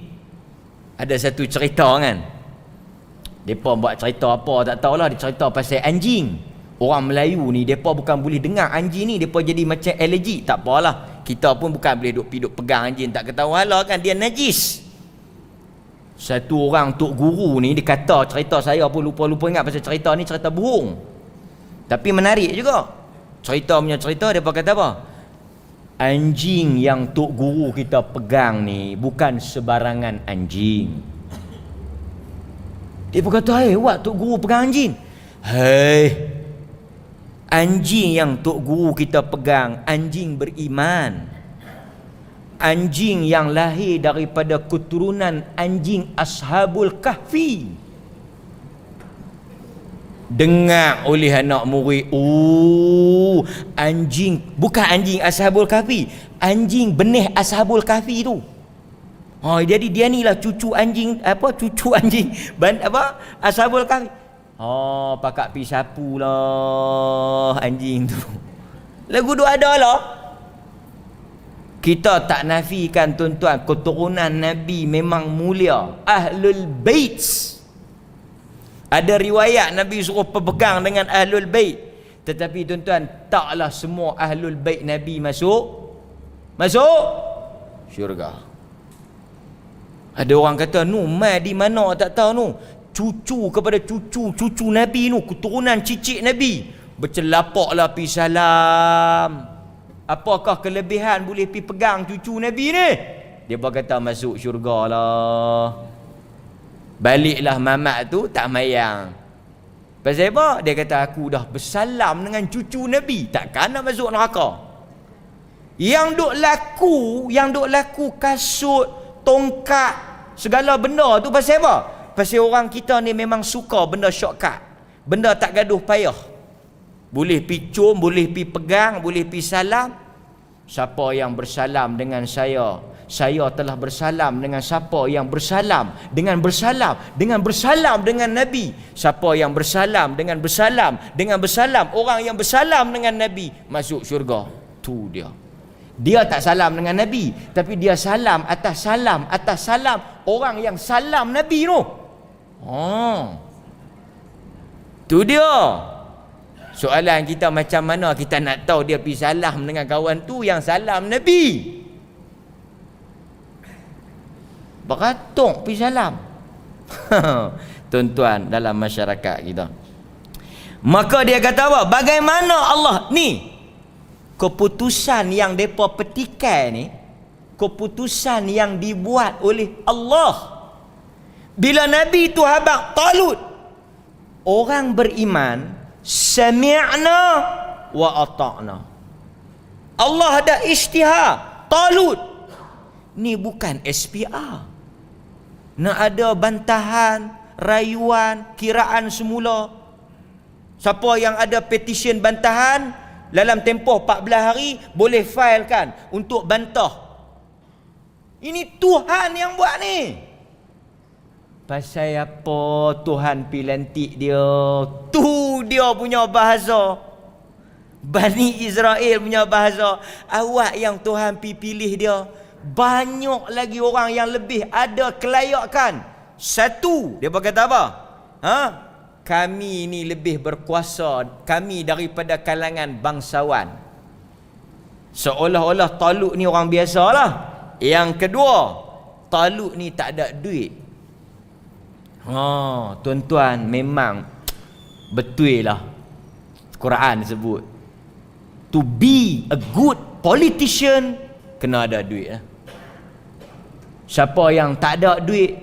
ada satu cerita kan. Depa buat cerita apa tak tahulah, dia cerita pasal anjing. Orang Melayu ni depa bukan boleh dengar anjing ni, depa jadi macam alergi. Tak apalah, kita pun bukan boleh duk pegang anjing, tak ketahuan lah kan, dia najis. Satu orang tok guru ni dia kata, cerita saya pun lupa-lupa ingat pasal cerita ni, cerita burung. Tapi menarik juga. Cerita punya cerita depa kata apa? Anjing yang tok guru kita pegang ni bukan sebarangan anjing. Dia pun kata, what tok guru pegang anjing? Anjing yang tok guru kita pegang, anjing beriman. Anjing yang lahir daripada keturunan anjing Ashabul Kahfi. Dengar oleh anak murid, anjing, bukan anjing Ashabul Kahfi, anjing benih Ashabul Kahfi tu. Jadi dia ni lah cucu anjing, Ashabul Kahfi. Pakak pi sapu lah anjing tu. Lagu tu ada lah. Kita tak nafikan tuan-tuan, keturunan Nabi memang mulia, Ahlul Bait. Ada riwayat Nabi suruh pegang dengan Ahlul Bait. Tetapi tuan-tuan, taklah semua Ahlul Bait Nabi masuk syurga. Ada orang kata, mai di mana tak tahu nu. Cucu kepada cucu Nabi nu, keturunan cicit Nabi. Bercelapaklah pi salam. Apakah kelebihan boleh pi pegang cucu Nabi ni? Dia berkata masuk syurga lah. Baliklah mamat tu tak mayang. Pasal apa? Dia kata aku dah bersalam dengan cucu Nabi, takkan nak masuk neraka. Yang duk laku kasut, tongkat, segala benda tu pasal apa? Pasal orang kita ni memang suka benda shortcut. Benda tak gaduh payah. Boleh pi cium, boleh pi pegang, boleh pi salam. Siapa yang bersalam dengan saya telah bersalam dengan siapa yang bersalam dengan Nabi. Siapa yang bersalam orang yang bersalam dengan Nabi masuk syurga. Tu dia. Dia tak salam dengan Nabi, tapi dia salam atas salam orang yang salam Nabi tu. Tu dia. Soalan kita, macam mana kita nak tahu dia pergi salam dengan kawan tu yang salam Nabi? beratuk pergi salam. Tuan-tuan dalam masyarakat kita. Maka dia kata apa? Bagaimana Allah ni? Keputusan yang depa petikai ni, keputusan yang dibuat oleh Allah. Bila Nabi tu habaq Talut, orang beriman sami'na wa ata'na. Allah ada isytihar. Talut ni bukan SPR. Nak ada bantahan, rayuan, kiraan semula. Siapa yang ada petition bantahan dalam tempoh 14 hari boleh filekan untuk bantah. Ini Tuhan yang buat ni. Pasal apa Tuhan pi lantik dia? Tu dia punya bahasa. Bani Israel punya bahasa. Awak yang Tuhan pi pilih dia. Banyak lagi orang yang lebih ada kelayakan. Satu, dia berkata apa? Kami ni lebih berkuasa, kami daripada kalangan bangsawan. Seolah-olah Talut ni orang biasa lah. Yang kedua, Talut ni tak ada duit. Tuan-tuan, memang betul lah Quran sebut, to be a good politician kena ada duit lah. Siapa yang tak ada duit,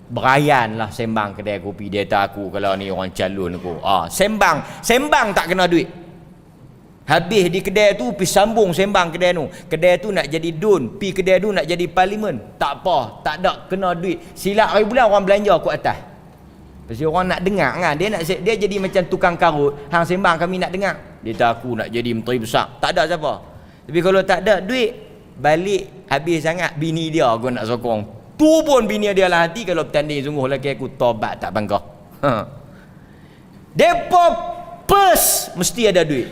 berayan lah sembang kedai kopi. Dia tahu aku kalau ni orang calon aku. Sembang tak kena duit. Habis di kedai tu pergi sambung sembang kedai tu. Kedai tu nak jadi dun, pi kedai tu nak jadi parlimen. Tak apa, tak ada kena duit. Silap hari bulan orang belanja aku atas. Pasal orang nak dengar kan. Dia jadi macam tukang karut. Hang sembang kami nak dengar. Dia tahu aku nak jadi menteri besar. Tak ada siapa. Tapi kalau tak ada duit, balik habis sangat bini dia aku nak sokong. Tu pun bini dia lah hati kalau bertanding sungguh laki aku tobat tak bangga. Depa pers mesti ada duit.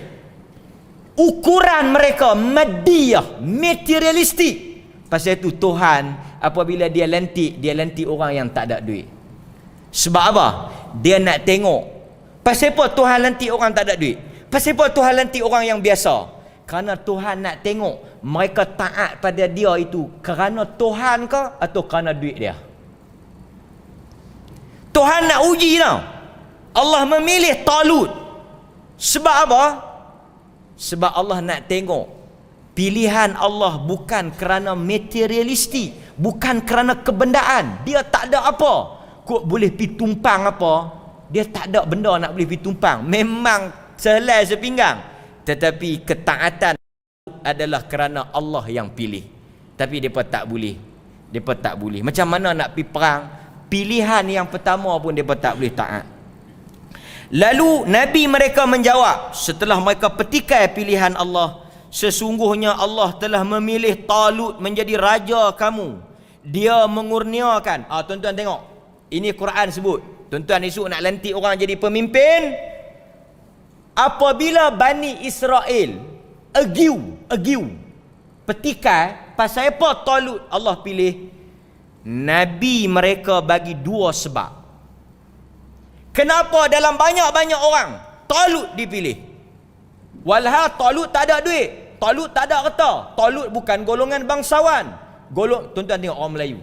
Ukuran mereka madiyah, materialistik. Pasal itu Tuhan apabila dia lantik orang yang tak ada duit. Sebab apa? Dia nak tengok. Pasal apa Tuhan lantik orang tak ada duit? Pasal apa Tuhan lantik orang yang biasa? Kerana Tuhan nak tengok mereka taat pada dia itu kerana Tuhan ke atau kerana duit dia. Tuhan nak uji tau. Allah memilih Talut. Sebab apa? Sebab Allah nak tengok pilihan Allah bukan kerana materialistik, bukan kerana kebendaan. Dia tak ada apa. Kok boleh pi tumpang apa? Dia tak ada benda nak boleh pi tumpang. Memang sehelai sepinggang. Tetapi ketaatan adalah kerana Allah yang pilih. Tapi mereka tak boleh. Mereka tak boleh. Macam mana nak pergi perang? Pilihan yang pertama pun mereka tak boleh taat. Lalu Nabi mereka menjawab setelah mereka petikai pilihan Allah, sesungguhnya Allah telah memilih Talut menjadi raja kamu. Dia mengurniakan. Tuan-tuan tengok. Ini Quran sebut. Tuan-tuan esok nak lantik orang jadi pemimpin. Apabila Bani Israel argue, petikai pasal apa Talut Allah pilih, Nabi mereka bagi dua sebab. Kenapa dalam banyak-banyak orang Talut dipilih? Walha Talut tak ada duit, Talut tak ada harta, Talut bukan golongan bangsawan. Tuan-tuan tengok orang Melayu.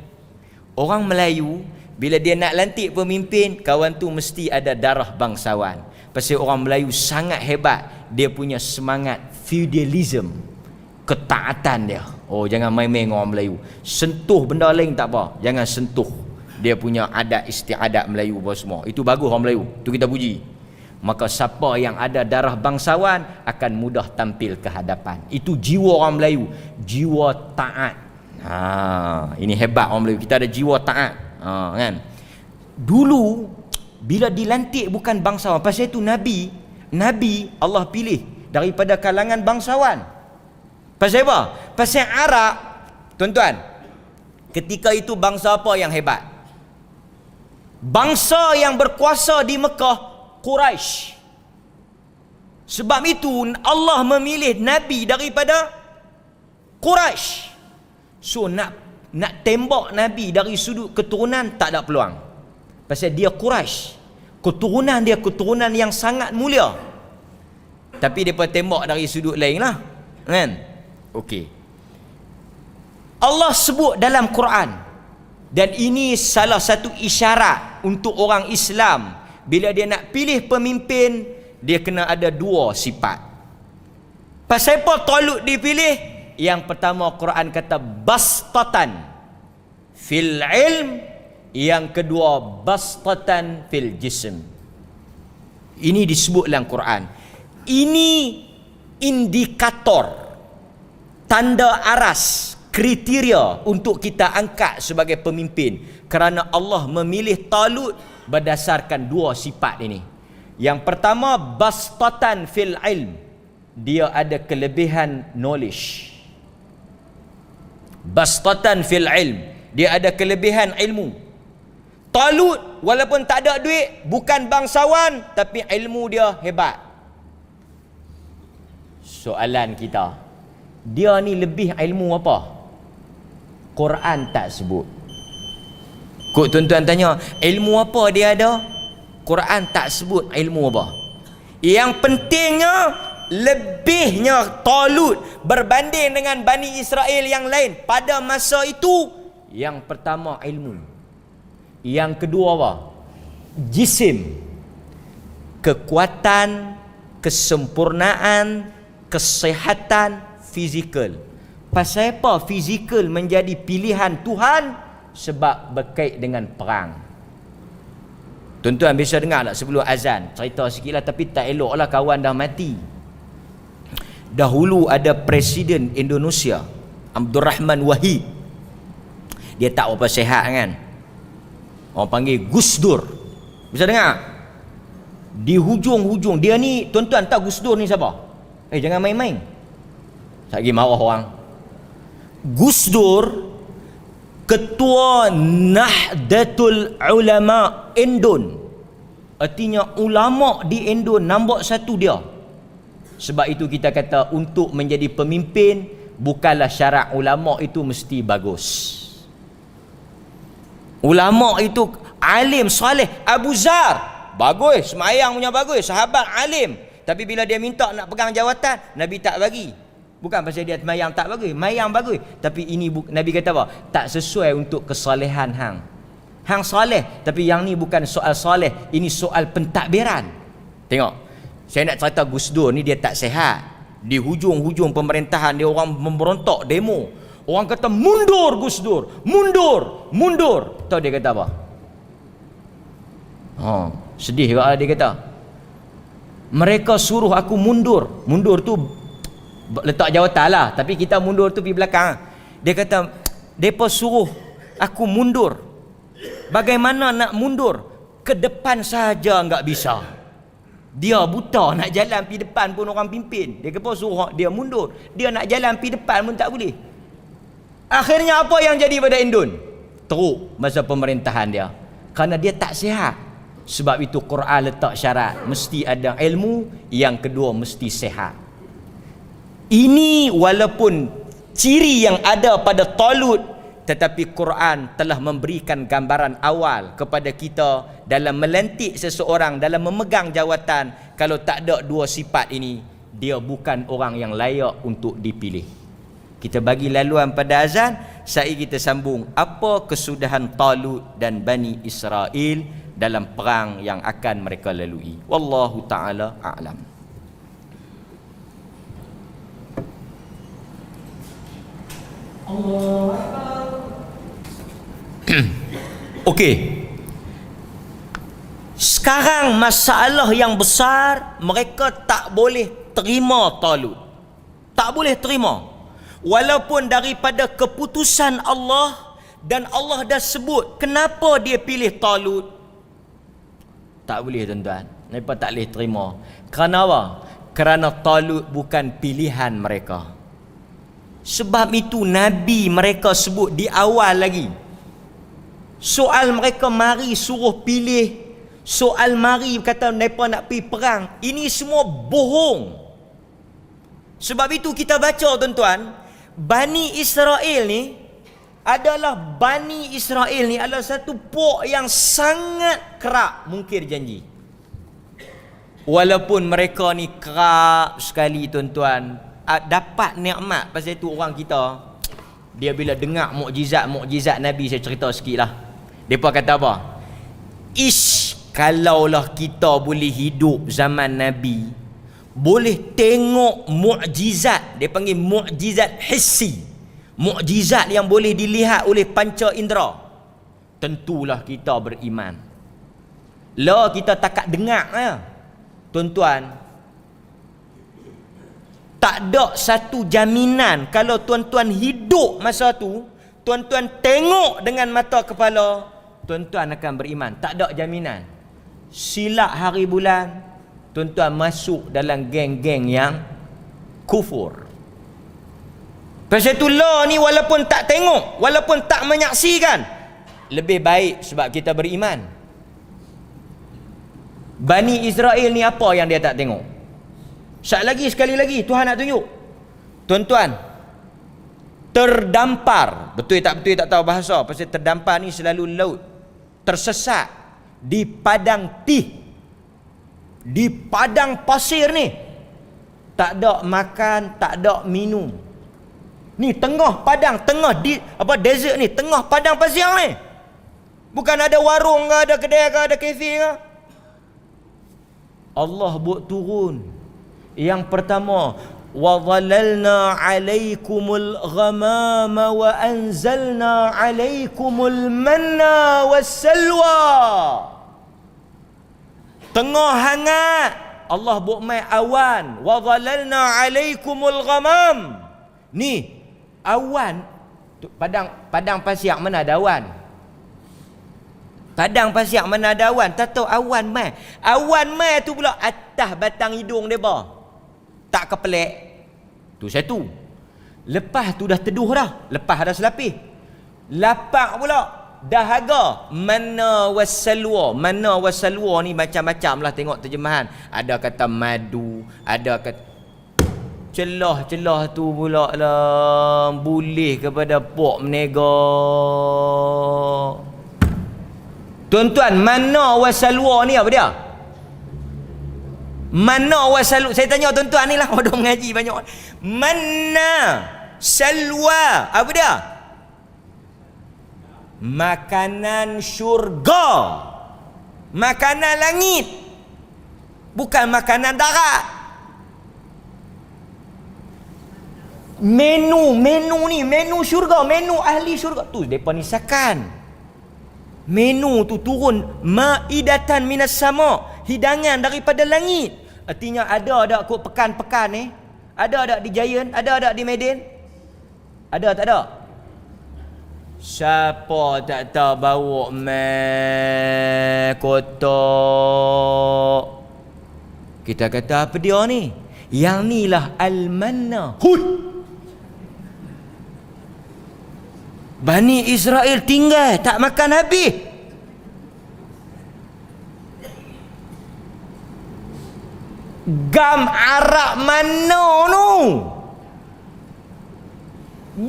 Orang Melayu bila dia nak lantik pemimpin, kawan tu mesti ada darah bangsawan. Pasal orang Melayu sangat hebat. Dia punya semangat feudalism, ketaatan dia. Jangan main-main dengan orang Melayu. Sentuh benda lain tak apa, jangan sentuh dia punya adat istiadat Melayu apa semua. Itu bagus orang Melayu, itu kita puji. Maka siapa yang ada darah bangsawan akan mudah tampil ke hadapan. Itu jiwa orang Melayu, jiwa taat. Ini hebat orang Melayu, kita ada jiwa taat. Kan? Dulu bila dilantik bukan bangsawan, pasal itu Nabi Allah pilih daripada kalangan bangsawan. Pasal apa? Pasal Arab, tuan-tuan, ketika itu bangsa apa yang hebat? Bangsa yang berkuasa di Mekah, Quraisy. Sebab itu Allah memilih Nabi daripada Quraisy. So nak tembak Nabi dari sudut keturunan tak ada peluang. Pasal dia Quraisy. Keturunan dia keturunan yang sangat mulia. Tapi mereka tembak dari sudut lain lah. Kan? Okey. Allah sebut dalam Quran, Dan ini salah satu isyarat untuk orang Islam. Bila dia nak pilih pemimpin, dia kena ada dua sifat. Pasal apa Talut dipilih? Yang pertama, Quran kata bastatan fil ilm. Yang kedua, bastatan fil jism. Ini disebut dalam Quran. Ini indikator, tanda aras, kriteria untuk kita angkat sebagai pemimpin. Kerana Allah memilih Talut berdasarkan dua sifat ini. Yang pertama, bastatan fil ilm. Dia ada kelebihan knowledge. Bastatan fil ilm. Dia ada kelebihan ilmu. Talut walaupun tak ada duit, bukan bangsawan, tapi ilmu dia hebat. Soalan kita, dia ni lebih ilmu apa? Quran tak sebut. Kok tuan-tuan tanya, ilmu apa dia ada? Quran tak sebut ilmu apa. Yang pentingnya, lebihnya Talut berbanding dengan Bani Israel yang lain pada masa itu. Yang pertama ilmu. Yang kedua apa? Jisim. Kekuatan, kesempurnaan, kesihatan fizikal. Pasal apa fizikal menjadi pilihan Tuhan? Sebab berkait dengan perang. Tuan-tuan biasa dengar tak sebelum azan? Cerita sikit lah, tapi tak elok lah, kawan dah mati. Dahulu ada Presiden Indonesia, Abdul Rahman Wahid. Dia tak apa sihat kan? Orang panggil Gus Dur. Bisa dengar? Di hujung-hujung, dia ni, tuan-tuan tahu Gus Dur ni siapa? Jangan main-main. Tak lagi marah orang. Gus Dur, Ketua Nahdlatul Ulama Indon. Artinya ulama di Indon nombor satu dia. Sebab itu kita kata untuk menjadi pemimpin, bukanlah syarat ulama itu mesti bagus. Ulama itu alim, soleh. Abu Zar bagus, semayang punya bagus, sahabat alim. Tapi bila dia minta nak pegang jawatan, Nabi tak bagi. Bukan pasal dia semayang tak bagus, mayang bagus. Tapi ini Nabi kata apa? Tak sesuai untuk kesalehan hang. Hang soleh, tapi yang ni bukan soal soleh, ini soal pentadbiran. Tengok, saya nak cerita Gus Dur ni dia tak sihat. Di hujung-hujung pemerintahan dia orang memberontak, demo. Orang kata mundur Gus Dur, mundur, mundur. Tahu dia kata apa? Sedih juga dia kata. Mereka suruh aku mundur. Mundur tu letak jawatan lah, tapi kita mundur tu pergi belakang. Dia kata, mereka suruh aku mundur. Bagaimana nak mundur? Ke depan saja enggak bisa. Dia buta, nak jalan pergi depan pun orang pimpin. Dia kata suruh dia mundur. Dia nak jalan pergi depan pun tak boleh. Akhirnya apa yang jadi pada Indon? Teruk masa pemerintahan dia. Kerana dia tak sihat. Sebab itu Quran letak syarat, mesti ada ilmu. Yang kedua mesti sihat. Ini walaupun ciri yang ada pada Talut, tetapi Quran telah memberikan gambaran awal kepada kita dalam melantik seseorang, dalam memegang jawatan. Kalau tak ada dua sifat ini, dia bukan orang yang layak untuk dipilih. Kita bagi laluan pada azan. Saya kita sambung apa kesudahan Talut dan Bani Israel dalam perang yang akan mereka lalui. Wallahu ta'ala a'lam. Okey. Sekarang masalah yang besar, mereka tak boleh terima Talut. Tak boleh terima. Walaupun daripada keputusan Allah, dan Allah dah sebut kenapa dia pilih Talut. Tak boleh tuan-tuan. Mereka tak boleh terima. Kerana apa? Kerana Talut bukan pilihan mereka. Sebab itu Nabi mereka sebut di awal lagi. Soal mereka mari suruh pilih, soal mari kata mereka nak pergi perang, ini semua bohong. Sebab itu kita baca tuan-tuan, Bani Israel ni adalah satu puak yang sangat kerap mungkir janji. Walaupun mereka ni kerap sekali tuan-tuan dapat nikmat, pasal itu orang kita Dia bila dengar mukjizat Nabi, saya cerita sikit lah. Mereka kata apa? Kalaulah kita boleh hidup zaman Nabi, boleh tengok mukjizat. Dia panggil mukjizat hissi, mukjizat yang boleh dilihat oleh panca indera, tentulah kita beriman. Lah kita takat dengar ya. Tuan-tuan, tak ada satu jaminan kalau tuan-tuan hidup masa tu, tuan-tuan tengok dengan mata kepala, tuan-tuan akan beriman. Tak ada jaminan. Silap hari bulan, tuan-tuan masuk dalam geng-geng yang kufur. Pasal itulah ni, walaupun tak tengok, walaupun tak menyaksikan, lebih baik sebab kita beriman. Bani Israel ni apa yang dia tak tengok? Sekali lagi Tuhan nak tunjuk. Tuan-tuan, terdampar, betul tak tahu bahasa. Pasal terdampar ni selalu laut, tersesat di padang tih, di padang pasir ni, tak ada makan, tak ada minum. Ni tengah padang, tengah di desert ni, tengah padang pasir ni. Bukan ada warung ke, ada kedai ke, ada kafe ke. Allah buat turun. Yang pertama, wa dhalalna 'alaikumul ghamama wa anzalna 'alaikumul manna wassalwa. Tengah hangat, Allah buat mai awan. Wa dhalalna 'alaikumul ghamam. Ni awan, padang pasir mana ada awan? Padang pasir mana ada awan? Tak tahu awan mai. Awan mai tu pula atas batang hidung depa. Tak kepelek. Tu satu. Lepas tu dah teduh dah. Lepas dah selapis. Lapak pula dahaga. Manna wassalwa. Manna wassalwa ni macam-macam lah, tengok terjemahan. Ada kata madu, ada kata celah-celah tu pula lah boleh kepada pok menega. Tuan-tuan, manna wassalwa ni apa dia? Manna wasalwa. Saya tanya tuan-tuan ni lah, orang mengaji banyak. Manna salwa, apa dia? Makanan syurga, makanan langit, bukan makanan darat. Menu ni, menu syurga, menu ahli syurga tu depa ni sakan. Menu tu turun maidatan minas sama, hidangan daripada langit. Artinya ada kot pekan-pekan ni. Ada di Giant, ada di Medan. Ada tak ada? Siapa tak tahu bawa kotak. Kita kata apa dia ni? Yang ni lah al-manna. Bani Israel tinggal tak makan habis. Gam arak mana tu?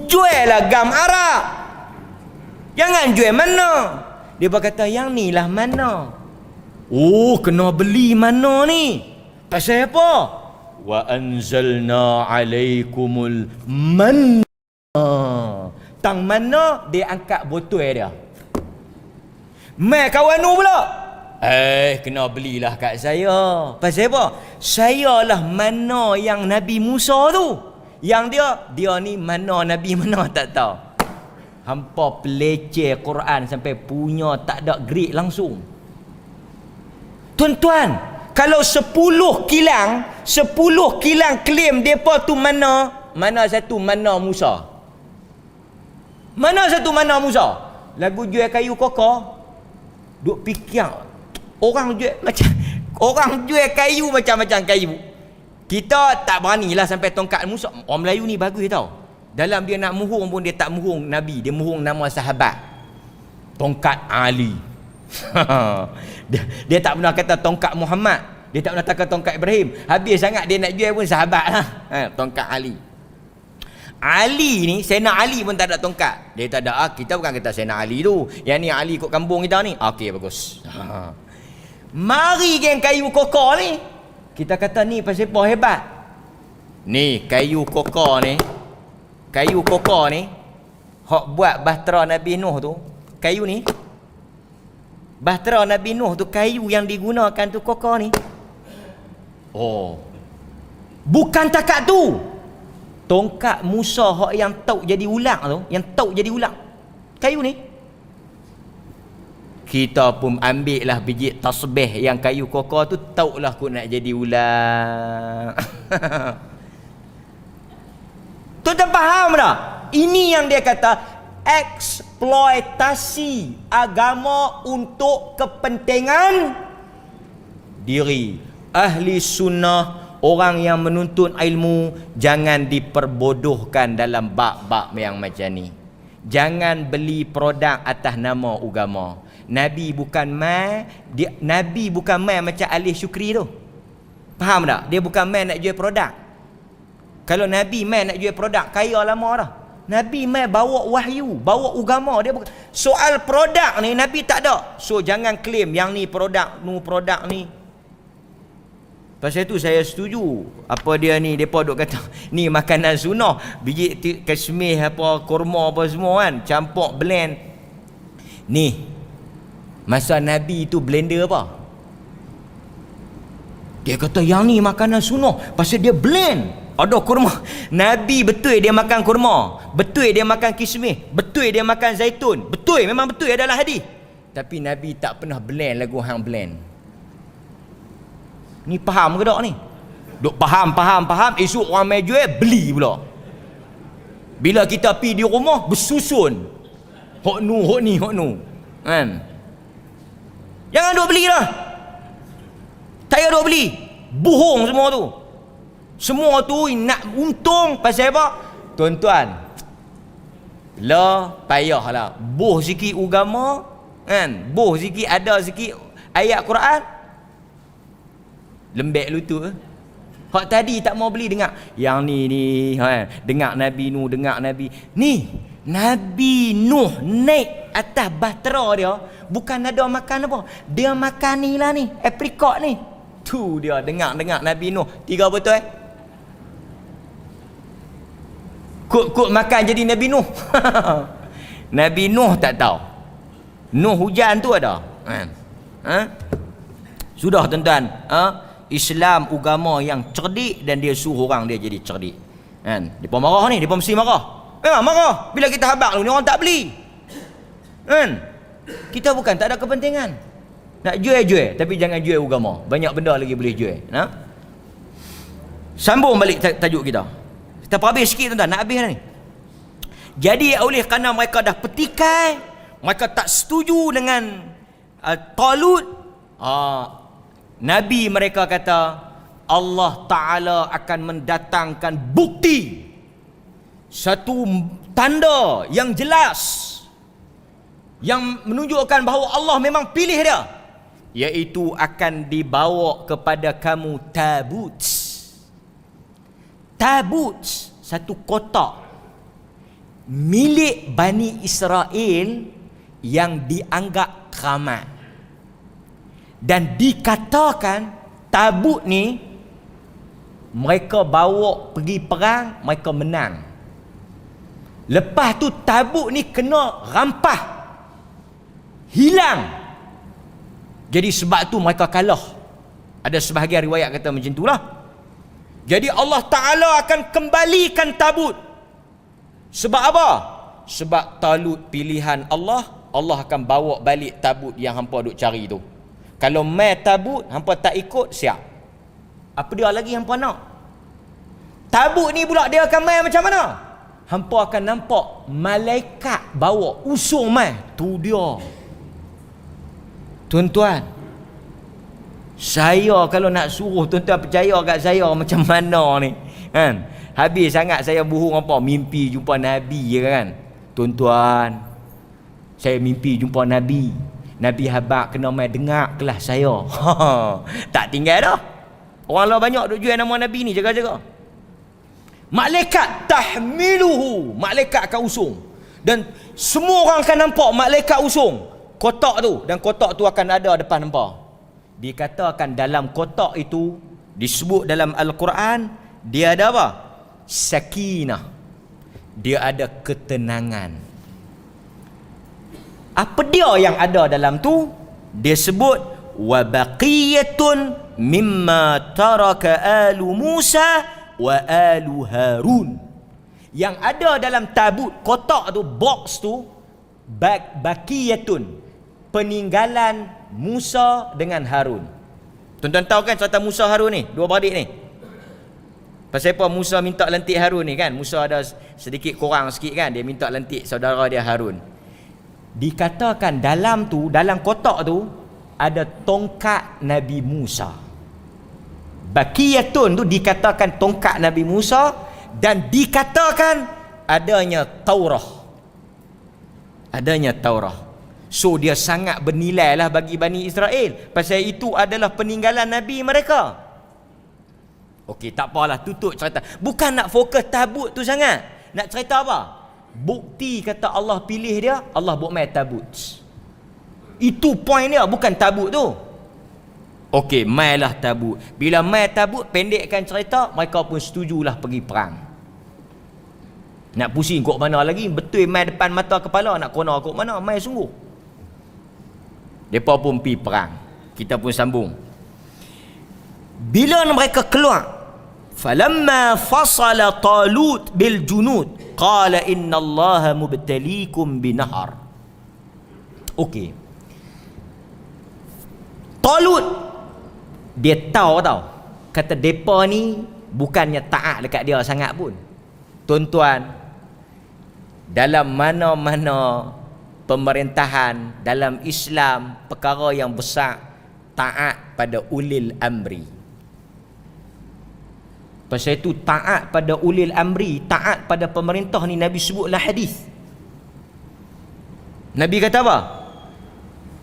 Jual lah gam arak. Jangan jual mana. Dia berkata yang ni lah mana. Oh, kena beli mana ni? Pasal apa? Wa anzalna alaikumul manna. Tang mana dia angkat botol dia. Mai kawan nu pula. Kena belilah kat saya. Pasal apa? Saya lah mana yang Nabi Musa tu. Yang dia ni mana Nabi mana tak tahu. Hampa peleceh Quran sampai punya tak ada grade langsung. Tuan-tuan, kalau 10 kilang claim depa tu mana satu mana Musa. Mana satu mana Musa? Lagu jual kayu kokoh. Duk fikir orang jual kayu macam-macam kayu. Kita tak beranilah sampai tongkat Musa. Orang Melayu ni bagus tau. Dalam dia nak muhung pun dia tak muhung Nabi, dia muhung nama sahabat. Tongkat Ali. dia tak pernah kata tongkat Muhammad. Dia tak pernah kata tongkat Ibrahim. Habis sangat dia nak jual pun sahabat lah. Tongkat Ali. Ali ni, Sayyidina Ali pun tak ada tongkat. Dia tak ada. Kita bukan kata Sayyidina Ali tu. Yang ni Ali kot kampung kita ni. Okey, bagus. Mari geng kayu kokoh ni. Kita kata ni pasal apa hebat. Ni kayu kokoh ni. hok buat bahtera Nabi Nuh tu, kayu ni. Bahtera Nabi Nuh tu, kayu yang digunakan tu kokoh ni. Oh. Bukan takat tu. Tongkat Musa hok yang tauk jadi ulang tu, yang tauk jadi ulang. Kayu ni. Kita pun ambil lah biji tasbih yang kayu kokoh tu, tauklah aku nak jadi ulang. Tuan-tuan faham tak? Ini yang dia kata eksploitasi agama untuk kepentingan diri. Ahli sunnah, orang yang menuntut ilmu, jangan diperbodohkan dalam bab-bab yang macam ni. Jangan beli produk atas nama agama. Nabi bukan mai macam Ali Syukri tu. Faham tak? Dia bukan mai nak jual produk. Kalau Nabi mai nak jual produk, kaya lama dah. Nabi mai bawa wahyu, bawa agama. Dia bukan soal produk ni, Nabi tak ada. So jangan claim yang ni produk ni. Pasal tu saya setuju. Apa dia ni, depa duk kata ni makanan sunnah, biji kismis apa, kurma apa semua kan, campur blend. Ni masa Nabi tu blender apa? Dia kata yang ni makanan sunnah pasal dia blend. Ada kurma. Nabi betul dia makan kurma, betul dia makan kismis, betul dia makan zaitun, betul, memang betul adalah hadis. Tapi Nabi tak pernah blend lagu hang blend. Ni faham ke tak ni? Duk faham, esok orang mai jual beli pula. Bila kita pergi di rumah bersusun. Hok ni. Kan? Jangan duk beli dah. Tak payah duk beli. Bohong semua tu. Semua tu nak untung pasal apa? Tuan-tuan, payahlah boh sikit agama kan, boh sikit, ada sikit ayat Quran, lembek lutut. Hak tadi tak mau beli, dengar yang ni kan, dengar Nabi Nuh, dengar Nabi ni. Nabi Nuh naik atas bahtera dia, bukan ada makan apa, dia makan ni lah ni, apricot ni. Tu dia dengar Nabi Nuh 3 botol. Kut makan jadi Nabi Nuh. Nabi Nuh tak tahu. Nuh hujan tu ada. Sudah tuan-tuan. Islam agama yang cerdik dan dia suruh orang dia jadi cerdik. Kan? Depa marah ni, depa mesti marah. Memang marah. Bila kita habaq ni orang tak beli. Kan? Kita bukan tak ada kepentingan. Nak jual, tapi jangan jual agama. Banyak benda lagi boleh jual. Sambung balik tajuk kita. Kita habis sikit tuan-tuan, nak habis dah ni. Jadi oleh kerana mereka dah petikai, mereka tak setuju dengan Talut, Nabi mereka kata Allah Ta'ala akan mendatangkan bukti, satu tanda yang jelas yang menunjukkan bahawa Allah memang pilih dia, iaitu akan dibawa kepada kamu tabut, satu kotak milik Bani Israel yang dianggap keramat. Dan dikatakan tabut ni mereka bawa pergi perang, mereka menang. Lepas tu tabut ni kena rampah, hilang. Jadi sebab tu mereka kalah. Ada sebahagian riwayat kata macam itulah. Jadi Allah Ta'ala akan kembalikan tabut. Sebab apa? Sebab Talut pilihan Allah. Allah akan bawa balik tabut yang hampa duk cari tu. Kalau mai tabut hampa tak ikut, siap. Apa dia lagi hampa nak? Tabut ni pula dia akan mai macam mana? Hampa akan nampak malaikat bawa usung mai. Tu dia. Tuan-tuan, saya kalau nak suruh tuan-tuan percaya kat saya macam mana ni kan, habis sangat saya bohong apa, mimpi jumpa Nabi je kan. Tuan-tuan, saya mimpi jumpa Nabi habaq kena mai dengar kelas saya. Tak tinggal dah. Orang lah banyak duk jual nama Nabi ni, jaga-jaga. Malaikat tahmiluhu, malaikat akan usung. Dan semua orang akan nampak malaikat usung kotak tu, dan kotak tu akan ada depan hampa. Dikatakan dalam kotak itu, disebut dalam Al-Quran, dia ada apa? Sakinah. Dia ada ketenangan. Apa dia yang ada dalam tu? Dia sebut wa baqiyatun mimma taraka alu Musa wa alu Harun. Yang ada dalam tabut, kotak tu, box tu, baqiyatun, peninggalan Musa dengan Harun. Tuan-tuan tahu kan cerita Musa Harun ni, dua beradik ni? Pasal apa Musa minta lantik Harun ni kan? Musa ada sedikit kurang sikit kan, dia minta lantik saudara dia Harun. Dikatakan dalam tu, dalam kotak tu ada tongkat Nabi Musa. Baqiyatun tu dikatakan tongkat Nabi Musa, dan dikatakan adanya Taurah. Adanya Taurah. So dia sangat bernilai lah bagi Bani Israel. Pasal itu adalah peninggalan Nabi mereka. Okey, tak apalah, tutup cerita. Bukan nak fokus tabut tu sangat. Nak cerita apa? Bukti kata Allah pilih dia, Allah buat mai tabut. Itu point dia, bukan tabut tu. Okey, mailah tabut. Bila mai tabut, pendekkan cerita, mereka pun setujulah pergi perang. Nak pusing kok mana lagi? Betul mai depan mata kepala, nak kena kok mana? Mai sungguh. Mereka pun pergi perang. Kita pun sambung. Bila mereka keluar, falamma fasala Talut bil junud qala inna Allaha mubtaliikum binahar. Okey. Talut dia tahu kata depa ni bukannya taat dekat dia sangat pun. Tuan-tuan, dalam mana-mana pemerintahan dalam Islam, perkara yang besar taat pada ulil amri. Pasal itu taat pada ulil amri, taat pada pemerintah ni Nabi sebutlah hadis. Nabi kata apa?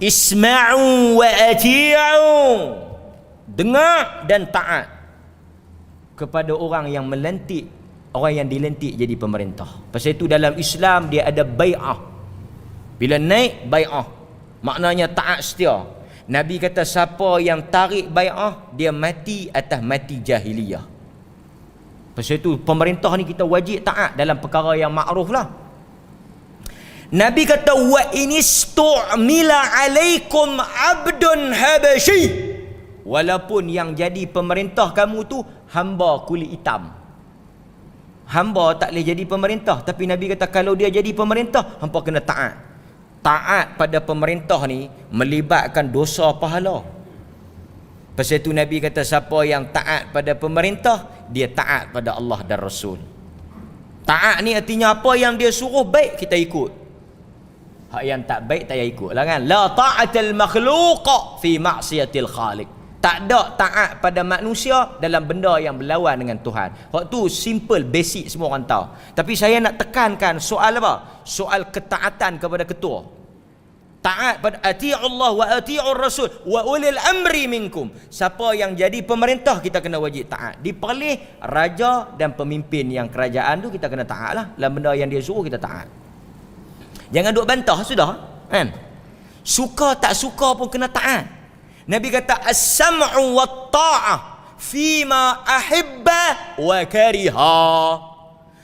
Isma'u wa ati'u. Dengar dan taat kepada orang yang melantik, orang yang dilantik jadi pemerintah. Pasal itu dalam Islam dia ada bai'ah. Bila naik bai'ah, maknanya taat setia. Nabi kata siapa yang tarik bai'ah, dia mati atas mati jahiliyah. Pasal itu pemerintah ni kita wajib taat dalam perkara yang makruf lah. Nabi kata wa inistu'mila alaikum abdun habasyi. Walaupun yang jadi pemerintah kamu tu hamba kulit hitam. Hamba tak boleh jadi pemerintah, tapi Nabi kata kalau dia jadi pemerintah, hangpa kena taat. Taat pada pemerintah ni melibatkan dosa pahala. Pasal itu Nabi kata siapa yang taat pada pemerintah, dia taat pada Allah dan Rasul. Taat ni artinya apa yang dia suruh baik kita ikut. Hak yang tak baik tak payah ikut lah kan. La ta'atal makhluq fi ma'siyatil khaliq. Tak ada taat pada manusia dalam benda yang berlawan dengan Tuhan. Hak tu simple, basic, semua orang tahu. Tapi saya nak tekankan soal apa? Soal ketaatan kepada ketua. Taat pada ati'ullah wa ati'ur rasul wa ulil amri minkum. Siapa yang jadi pemerintah kita kena wajib taat. Dipilih raja dan pemimpin yang kerajaan tu kita kena taat lah. Dalam benda yang dia suruh kita taat. Jangan duk bantah sudah kan. Suka tak suka pun kena taat. Nabi kata as-sam'u wat-ta'ah fima ahibba wa kariha.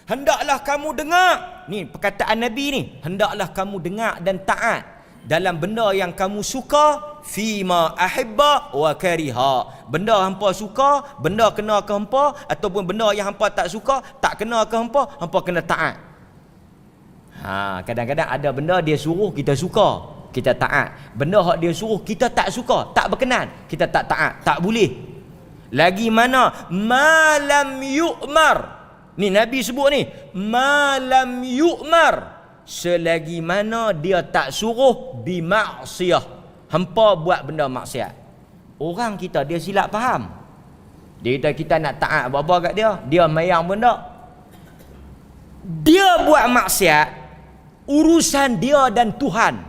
Hendaklah kamu dengar. Ni perkataan Nabi ni. Hendaklah kamu dengar dan taat dalam benda yang kamu suka, fima ahibba wa kariha. Benda hampa suka, benda kena ke hampa, ataupun benda yang hampa tak suka, tak kena ke hampa, hampa kena taat. Kadang-kadang ada benda dia suruh kita suka, kita taat. Benda hak dia suruh kita tak suka, tak berkenan, kita tak taat, tak boleh. Lagi mana malam yu'mar. Ni Nabi sebut ni, malam yu'mar, selagi mana dia tak suruh bimaksiyah, hampa buat benda maksiat. Orang kita dia silap faham. Dia kata kita nak taat buat apa kat dia, dia mayang pun tak. Dia buat maksiat, urusan dia dan Tuhan.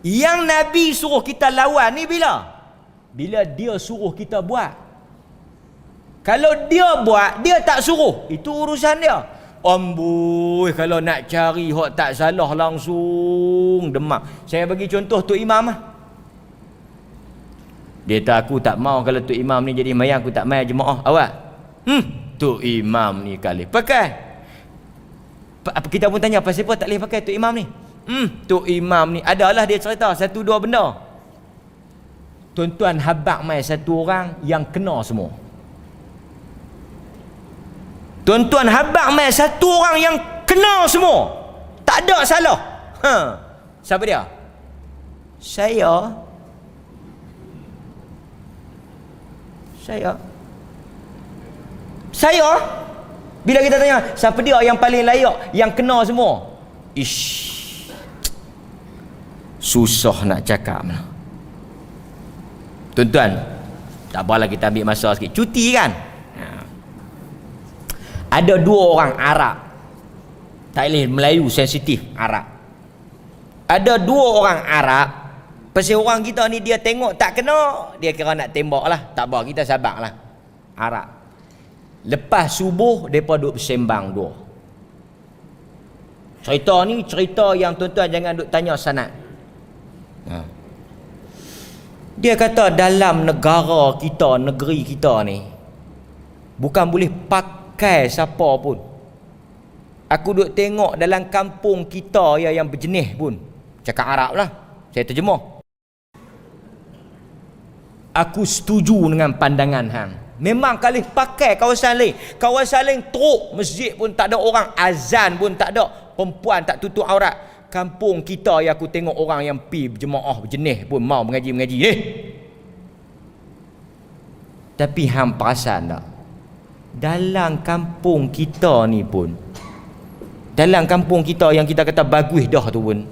Yang Nabi suruh kita lawan ni bila? Bila dia suruh kita buat. Kalau dia buat, dia tak suruh, itu urusan dia. Amboi, kalau nak cari hak tak salah langsung demak. Saya bagi contoh Tok Imam lah. Dia kata aku tak mau kalau Tok Imam ni jadi mayang, aku tak mai jemaah awak. Tok Imam ni kali pakai. Kita pun tanya pasal apa tak boleh pakai Tok Imam ni? Tok Imam ni adalah dia cerita satu dua benda. Tuan-tuan habaq mai satu orang yang kena semua. Tuan-tuan habaq mai satu orang yang kena semua. Tak ada salah. Siapa dia? Saya. Bila kita tanya siapa dia yang paling layak, yang kena semua, susah nak cakap lah. Tuan-tuan, tak apalah kita ambil masa sikit. Cuti kan? Ada dua orang Arab. Tak boleh Melayu sensitif Arab. Ada dua orang Arab. Pasal orang kita ni dia tengok tak kena, dia kira nak tembak lah. Tak apa, kita sabar lah. Arab. Lepas subuh, mereka duduk bersembang dua. Cerita ni cerita yang tuan-tuan jangan duduk tanya sanad. Dia kata dalam negara kita, negeri kita ni, bukan boleh pakai siapa pun. Aku duk tengok dalam kampung kita yang berjenis pun. Cakap Arab lah, saya terjemah. Aku setuju dengan pandangan hang. Memang kali pakai kawasan lain. Kawasan lain teruk, masjid pun tak ada orang, azan pun tak ada, perempuan tak tutup aurat. Kampung kita yang aku tengok orang yang pi berjemaah berjenis pun mau mengaji-mengaji ni. Tapi hang perasan tak? Dalam kampung kita ni pun, dalam kampung kita yang kita kata bagus dah tu pun,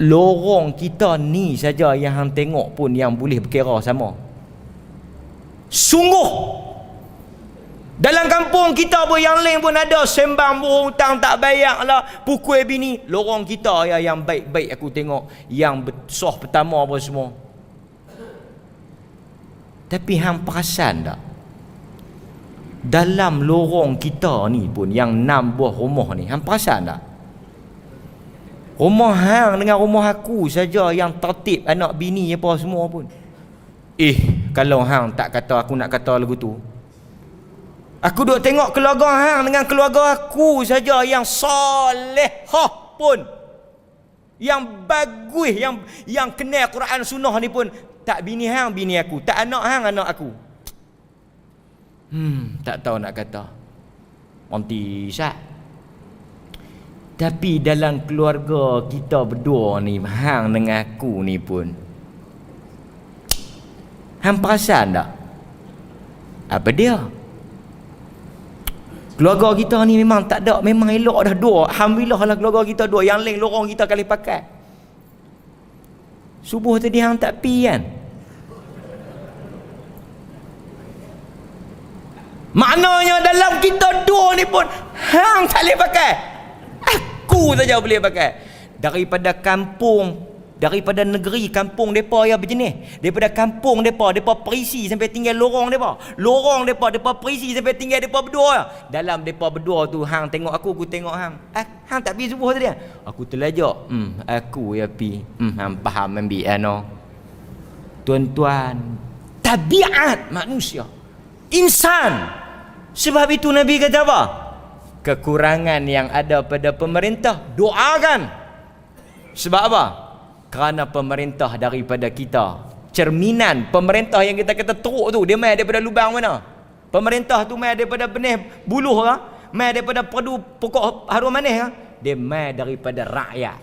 lorong kita ni saja yang hang tengok pun yang boleh berkira sama. Sungguh dalam kampung kita pun yang lain pun ada sembang berhutang tak bayar lah, pukul bini. Lorong kita yang baik-baik aku tengok, yang besar pertama apa semua. Tapi hang perasan tak? Dalam lorong kita ni pun yang 6 buah rumah ni, hang perasan tak? Rumah hang dengan rumah aku saja yang tertib, anak bini apa semua pun. Kalau hang tak kata aku nak kata lagu tu, aku duk tengok keluarga hang dengan keluarga aku saja yang solehah pun, yang bagus, yang kenal Quran sunnah ni pun, tak bini hang bini aku, tak anak hang anak aku. Tak tahu nak kata onti sat. Tapi dalam keluarga kita berdua ni, hang dengan aku ni pun, hang perasan tak? Apa dia? Keluarga kita ni memang tak ada, memang elok dah dua. Alhamdulillah lah keluarga kita dua. Yang lain lorong kita kali pakai. Subuh tadi hang tak pi kan? Maknanya dalam kita dua ni pun hang tak boleh pakai. Aku saja boleh pakai. Daripada kampung, daripada negeri kampung depa yang berjenis, daripada kampung depa perisi sampai tinggal lorong depa perisi sampai tinggal depa berdua. Dalam depa berdua tu hang tengok aku tengok hang. Hang tak pergi subuh tadi? Aku terlajak. Aku ya pi. Hang faham ambil ano. Tuan-tuan, tabiat manusia, insan. Sebab itu Nabi kata apa? Kekurangan yang ada pada pemerintah, doakan. Sebab apa? Kerana pemerintah daripada kita, cerminan pemerintah yang kita kata teruk tu, dia mai daripada lubang mana? Pemerintah tu mai daripada benih buluh lah, mai daripada perdu pokok harum manis lah. Dia mai daripada rakyat.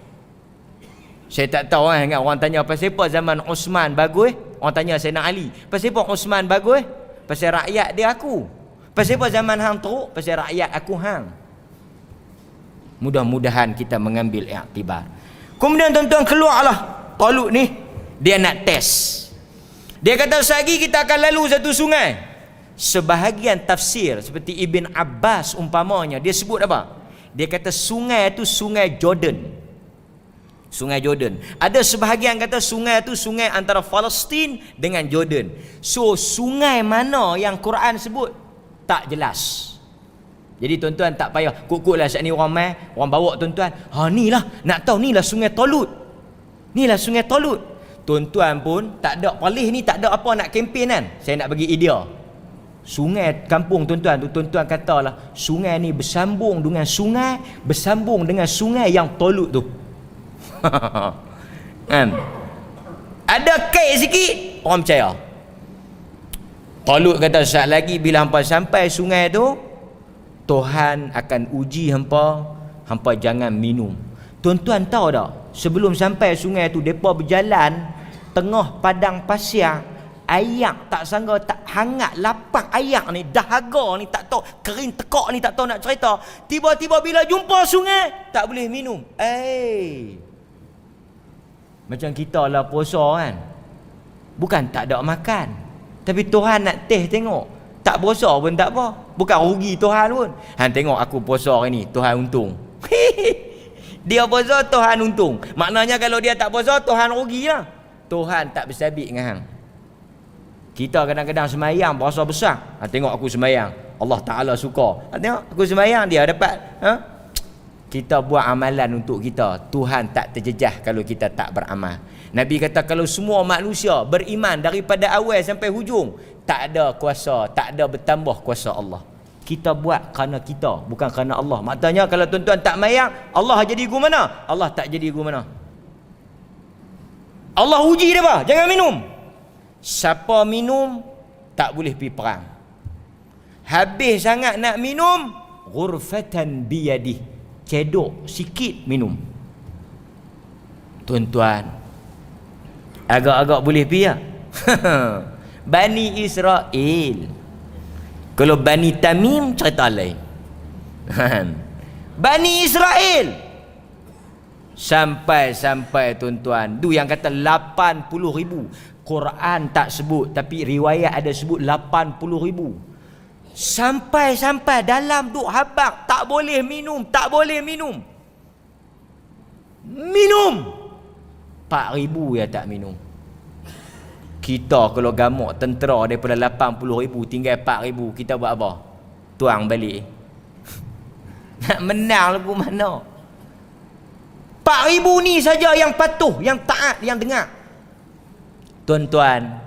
Saya tak tahu kan, orang tanya pasal apa zaman Osman bagus, orang tanya Sayyidina Ali, pasal apa Osman bagus? Pasal rakyat dia aku. Pasal apa zaman hang teruk? Pasal rakyat aku hang. Mudah-mudahan kita mengambil iktibar. Kemudian tuan-tuan keluarlah Talut ni, dia nak test. Dia kata selagi kita akan lalu satu sungai. Sebahagian tafsir seperti Ibn Abbas umpamanya, dia sebut apa? Dia kata sungai itu sungai Jordan. Sungai Jordan. Ada sebahagian kata sungai itu sungai antara Palestin dengan Jordan. So sungai mana yang Quran sebut tak jelas. Jadi tuan-tuan tak payah kut-kutlah saat ni orang mai, orang bawa tuan-tuan. Ni lah, nak tahu ni lah sungai Talut. Ni lah sungai Talut. Tuan-tuan pun tak ada palih ni, tak ada apa nak kempen kan. Saya nak bagi idea. Sungai kampung tuan-tuan tu, tuan-tuan katalah sungai ni bersambung dengan sungai yang Talut tu. Kan? Ada kait sikit, orang percaya. Talut kata saat lagi bila hampa sampai sungai tu, Tuhan akan uji hampa, hampa jangan minum. Tuan-tuan tahu tak, sebelum sampai sungai tu, mereka berjalan tengah padang pasir, ayak tak sangka tak hangat, lapang ayak ni, dahaga ni tak tahu, kering tekak ni tak tahu nak cerita. Tiba-tiba bila jumpa sungai, tak boleh minum. Macam kita lah puasa kan, bukan tak ada makan, tapi Tuhan nak test tengok. Tak puasa pun tak apa, bukan rugi Tuhan pun. Han tengok aku puasa hari ni, Tuhan untung. Dia puasa, Tuhan untung. Maknanya kalau dia tak puasa, Tuhan rugi lah. Tuhan tak bersabit dengan hang. Kita kadang-kadang semayang puasa besar. Tengok aku semayang, Allah Ta'ala suka. Tengok aku semayang, dia dapat. Kita buat amalan untuk kita, Tuhan tak terjejah kalau kita tak beramal. Nabi kata kalau semua manusia beriman daripada awal sampai hujung, tak ada kuasa, tak ada bertambah kuasa Allah. Kita buat kerana kita, bukan kerana Allah. Maknanya kalau tuan-tuan tak mayang, Allah jadi guna mana? Allah tak jadi guna mana? Allah uji dia apa? Jangan minum. Siapa minum tak boleh pergi perang. Habis sangat nak minum, ghurfatan biyadih, cedok sikit minum. Tuan-tuan, agak-agak boleh pergi ya? Bani Israel. Kalau Bani Tamim cerita lain. Bani Israel sampai tuan-tuan, tu yang kata 80,000. Quran tak sebut, tapi riwayat ada sebut 80,000. Sampai dalam duk habaq, tak boleh minum, tak boleh minum. Minum 4,000 ya tak minum. Kita kalau gamak tentera daripada 80,000 tinggal 4,000, kita buat apa? Tuang balik. Nak menang lagu mana? 4,000 ni saja yang patuh, yang taat, yang dengar. Tuan-tuan,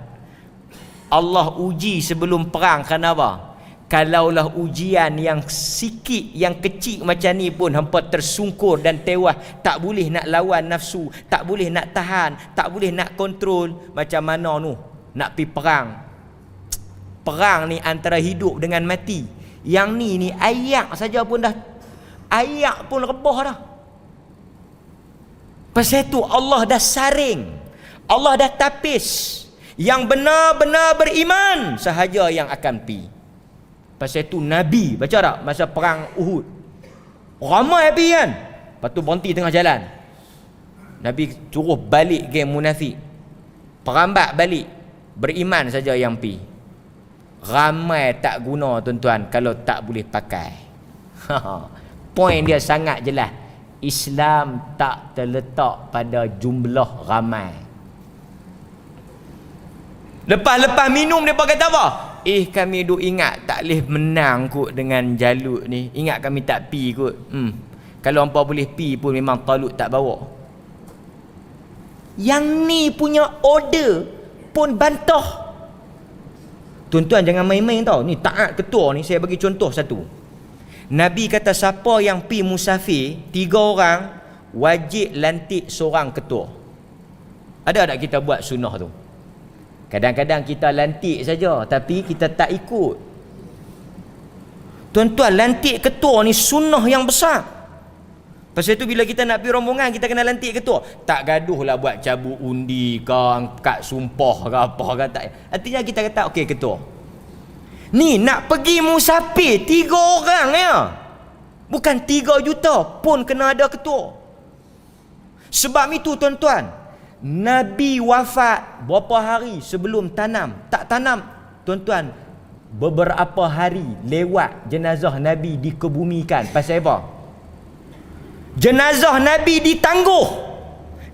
Allah uji sebelum perang kenapa? Kalaulah ujian yang sikit, yang kecil macam ni pun hampa tersungkur dan tewas, tak boleh nak lawan nafsu, tak boleh nak tahan, tak boleh nak kontrol, macam mana nu nak pergi perang? Perang ni antara hidup dengan mati. Yang ni ayak saja pun dah, ayak pun rebah dah. Pasal tu Allah dah saring, Allah dah tapis. Yang benar-benar beriman sahaja yang akan pergi. Pasal itu Nabi, baca tak masa perang Uhud, ramai pergi kan, lepas tu berhenti tengah jalan, Nabi suruh balik geng munafik, perambat balik, beriman saja yang pergi. Ramai tak guna tuan-tuan kalau tak boleh pakai. Poin dia sangat jelas, Islam tak terletak pada jumlah ramai. Lepas minum mereka kata apa? Kami duk ingat tak boleh menang kot dengan Jalut ni. Ingat kami tak pi kot. Kalau hampa boleh pi pun memang Talut tak bawa. Yang ni punya order pun bantah. Tuan-tuan jangan main-main tau. Ni taat ketua ni, saya bagi contoh satu. Nabi kata siapa yang pi musafir 3 orang, wajib lantik seorang ketua. Ada tak kita buat sunnah tu? Kadang-kadang kita lantik saja, tapi kita tak ikut. Tuan-tuan, lantik ketua ni sunnah yang besar. Pasal tu bila kita nak pergi rombongan, kita kena lantik ketua. Tak gaduhlah buat cabut undi ke, angkat sumpah ke apa ke, tak. Artinya kita kata okey ketua. Ni nak pergi musafir 3 orang ya. Bukan 3 juta pun kena ada ketua. Sebab itu tuan-tuan, Nabi wafat berapa hari sebelum tanam? Tak tanam, tuan-tuan, beberapa hari lewat jenazah Nabi dikebumikan. Pasal apa? Jenazah Nabi ditangguh,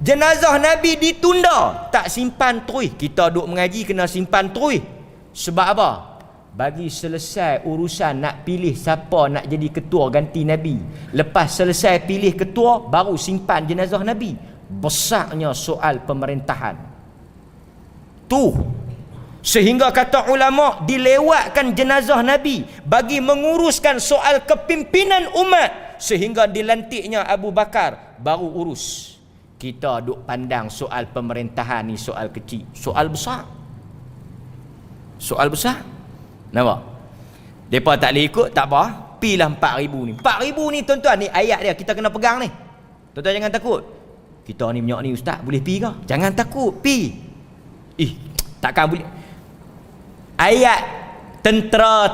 jenazah Nabi ditunda, tak simpan terus. Kita duk mengaji kena simpan terus. Sebab apa? Bagi selesai urusan nak pilih siapa nak jadi ketua ganti Nabi. Lepas selesai pilih ketua, baru simpan jenazah Nabi. Besarnya soal pemerintahan tu, sehingga kata ulama dilewatkan jenazah Nabi bagi menguruskan soal kepimpinan umat, sehingga dilantiknya Abu Bakar baru urus. Kita duk pandang soal pemerintahan ni soal kecil. Soal besar. Soal besar. Nampak? Mereka tak boleh ikut, tak apa. Pilah 4,000 ni. 4,000 ni tuan-tuan, ni ayat dia. Kita kena pegang ni. Tuan-tuan jangan takut. Kita ni minyak ni ustaz, boleh pi ke? Jangan takut, pi. Takkan boleh. Ayat tentera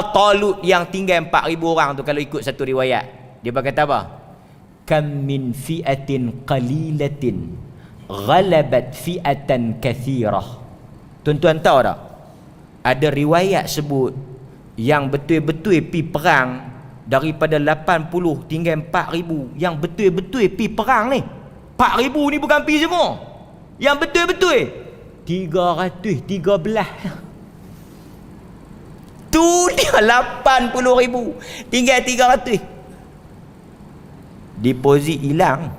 Talut yang tinggal 4,000 orang tu kalau ikut satu riwayat. Dia berkata apa? Kam min fi'atin qalilatin ghalabat fi'atan kathirah. Tuan-tuan tahu tak? Ada riwayat sebut yang betul-betul pi perang daripada 80 tinggal 4,000 yang betul-betul pi perang ni. 4,000 ni bukan pi semua. Yang betul-betul 313. Tu dia 80,000 tinggal 300. Deposit hilang.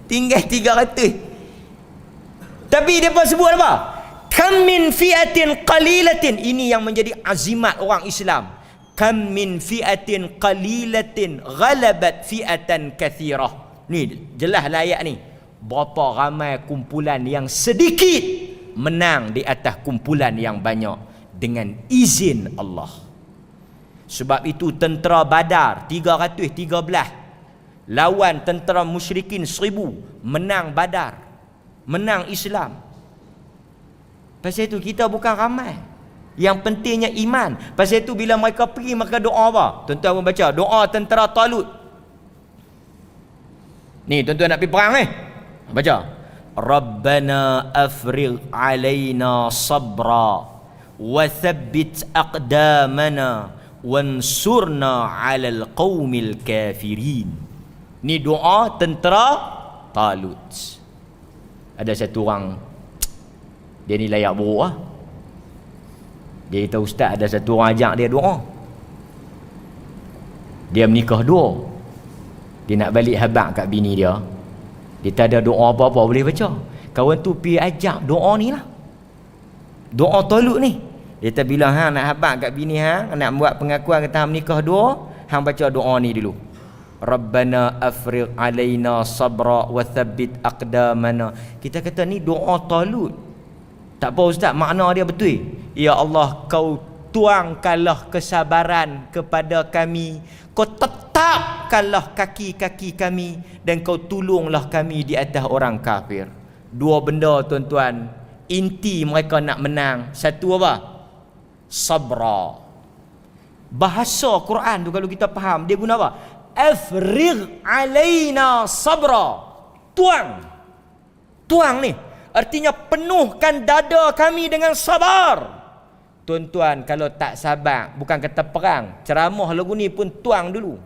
Tinggal 300. Tapi depa sebut apa? Kam min fi'atin qalilatin. Ini yang menjadi azimat orang Islam. Kam min fi'atin qalilatin ghalabat fi'atan kathirah. Ni jelaslah ayat ni. Berapa ramai kumpulan yang sedikit menang di atas kumpulan yang banyak dengan izin Allah. Sebab itu tentera Badar 313 lawan tentera musyrikin 1,000, menang Badar, menang Islam. Pasal itu kita bukan ramai, yang pentingnya iman. Pasal itu bila mereka pergi, mereka doa apa? Tuan-tuan membaca doa tentera Talut ni. Tuan-tuan nak pergi perang ni, baca Rabbana afrigh alaina sabra wa thabbit aqdamana wansurna 'alal qaumil kafirin. Ni doa tentera Talut. Ada satu orang, dia ni layak buruk lah. Dia kata ustaz, ada satu orang ajak dia doa. Dia menikah dua. Dia nak balik habaq kat bini dia. Dia tak ada doa apa-apa boleh baca. Kawan tu pergi ajak doa ni lah. Doa Talut ni. Dia tak bilang hang nak habaq kat bini hang, nak buat pengakuan kata hang menikah dua, hang baca doa ni dulu. Rabbana afrigh alaina sabra wa thabbit aqdamana. Kita kata ni doa Talut. Tak apa ustaz, makna dia betul. Ya Allah, kau tuangkanlah kesabaran kepada kami. Kau tetapkanlah kaki-kaki kami dan kau tolonglah kami di atas orang kafir. Dua benda tuan-tuan, inti mereka nak menang. Satu apa? Sabra. Bahasa Quran tu kalau kita faham, dia guna apa? Afrigh alaina sabra. Tuang ni artinya penuhkan dada kami dengan sabar. Tuan-tuan, kalau tak sabar, bukan kata perang, ceramah lagu ni pun tuang dulu.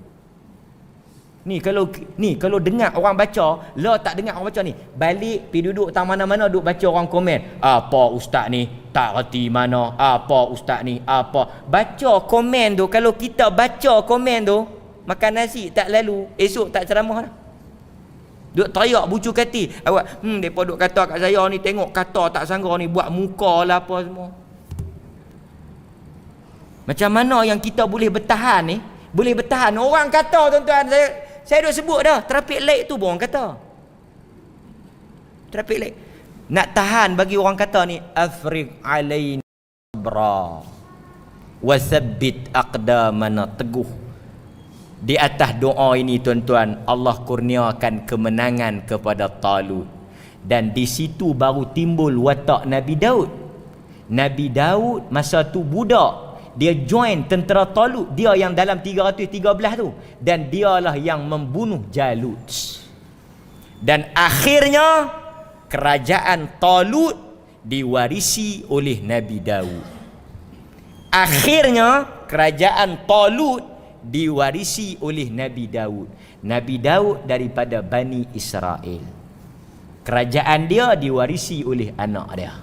Ni kalau dengar orang baca, lo tak dengar orang baca ni, balik pergi duduk tang mana-mana duduk baca orang komen. Apa ustaz ni tak reti mana? Apa ustaz ni? Apa? Baca komen tu, kalau kita baca komen tu, makan nasi tak lalu, esok tak ceramah dah. Duk teriak bucu kati. Awak, depa duk kata kat saya ni, tengok kata tak sangka ni, buat muka lah apa semua. Macam mana yang kita boleh bertahan ni? Boleh bertahan. Orang kata tuan-tuan, saya duk sebut dah, traffic light tu pun orang kata. Traffic light. Nak tahan bagi orang kata ni, afrigh alaina sabra wa thabbit aqdamana, teguh. Di atas doa ini tuan-tuan, Allah kurniakan kemenangan kepada Talut. Dan di situ baru timbul watak Nabi Daud. Nabi Daud masa tu budak, dia join tentera Talut, dia yang dalam 313 tu, dan dialah yang membunuh Jalut. Dan akhirnya kerajaan Talut diwarisi oleh Nabi Daud. Akhirnya kerajaan Talut diwarisi oleh Nabi Daud. Nabi Daud daripada Bani Israel. Kerajaan dia diwarisi oleh anak dia.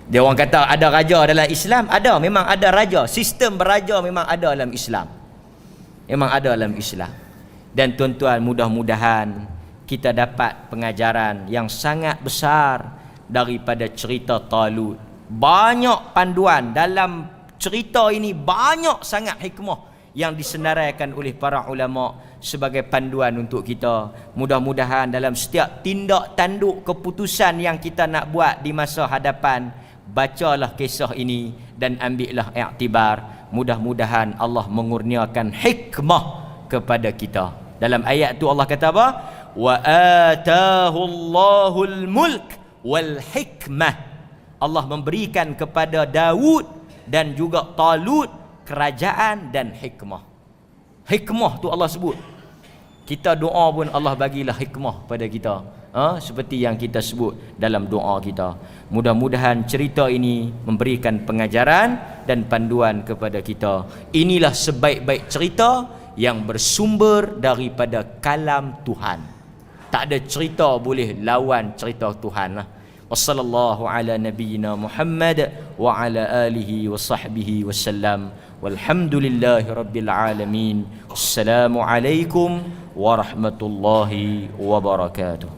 Dia orang kata ada raja dalam Islam, ada, memang ada raja. Sistem beraja memang ada dalam Islam. Memang ada dalam Islam. Dan tuan-tuan, mudah-mudahan kita dapat pengajaran yang sangat besar daripada cerita Talut. Banyak panduan dalam cerita ini, banyak sangat hikmah yang disenaraikan oleh para ulama sebagai panduan untuk kita. Mudah-mudahan dalam setiap tindak tanduk keputusan yang kita nak buat di masa hadapan, bacalah kisah ini dan ambillah iktibar. Mudah-mudahan Allah mengurniakan hikmah kepada kita. Dalam ayat tu Allah kata apa? Wa atahu Allahul mulk wal hikmah. Allah memberikan kepada Daud dan juga Talut kerajaan dan hikmah. Hikmah tu Allah sebut. Kita doa pun Allah bagilah hikmah pada kita. Seperti yang kita sebut dalam doa kita. Mudah-mudahan cerita ini memberikan pengajaran dan panduan kepada kita. Inilah sebaik-baik cerita yang bersumber daripada kalam Tuhan. Tak ada cerita boleh lawan cerita Tuhan lah. Wassallallahu ala nabiyyina Muhammad wa ala alihi wa sahbihi wasallam. Walhamdulillahi rabbil alamin. Assalamualaikum warahmatullahi wabarakatuh.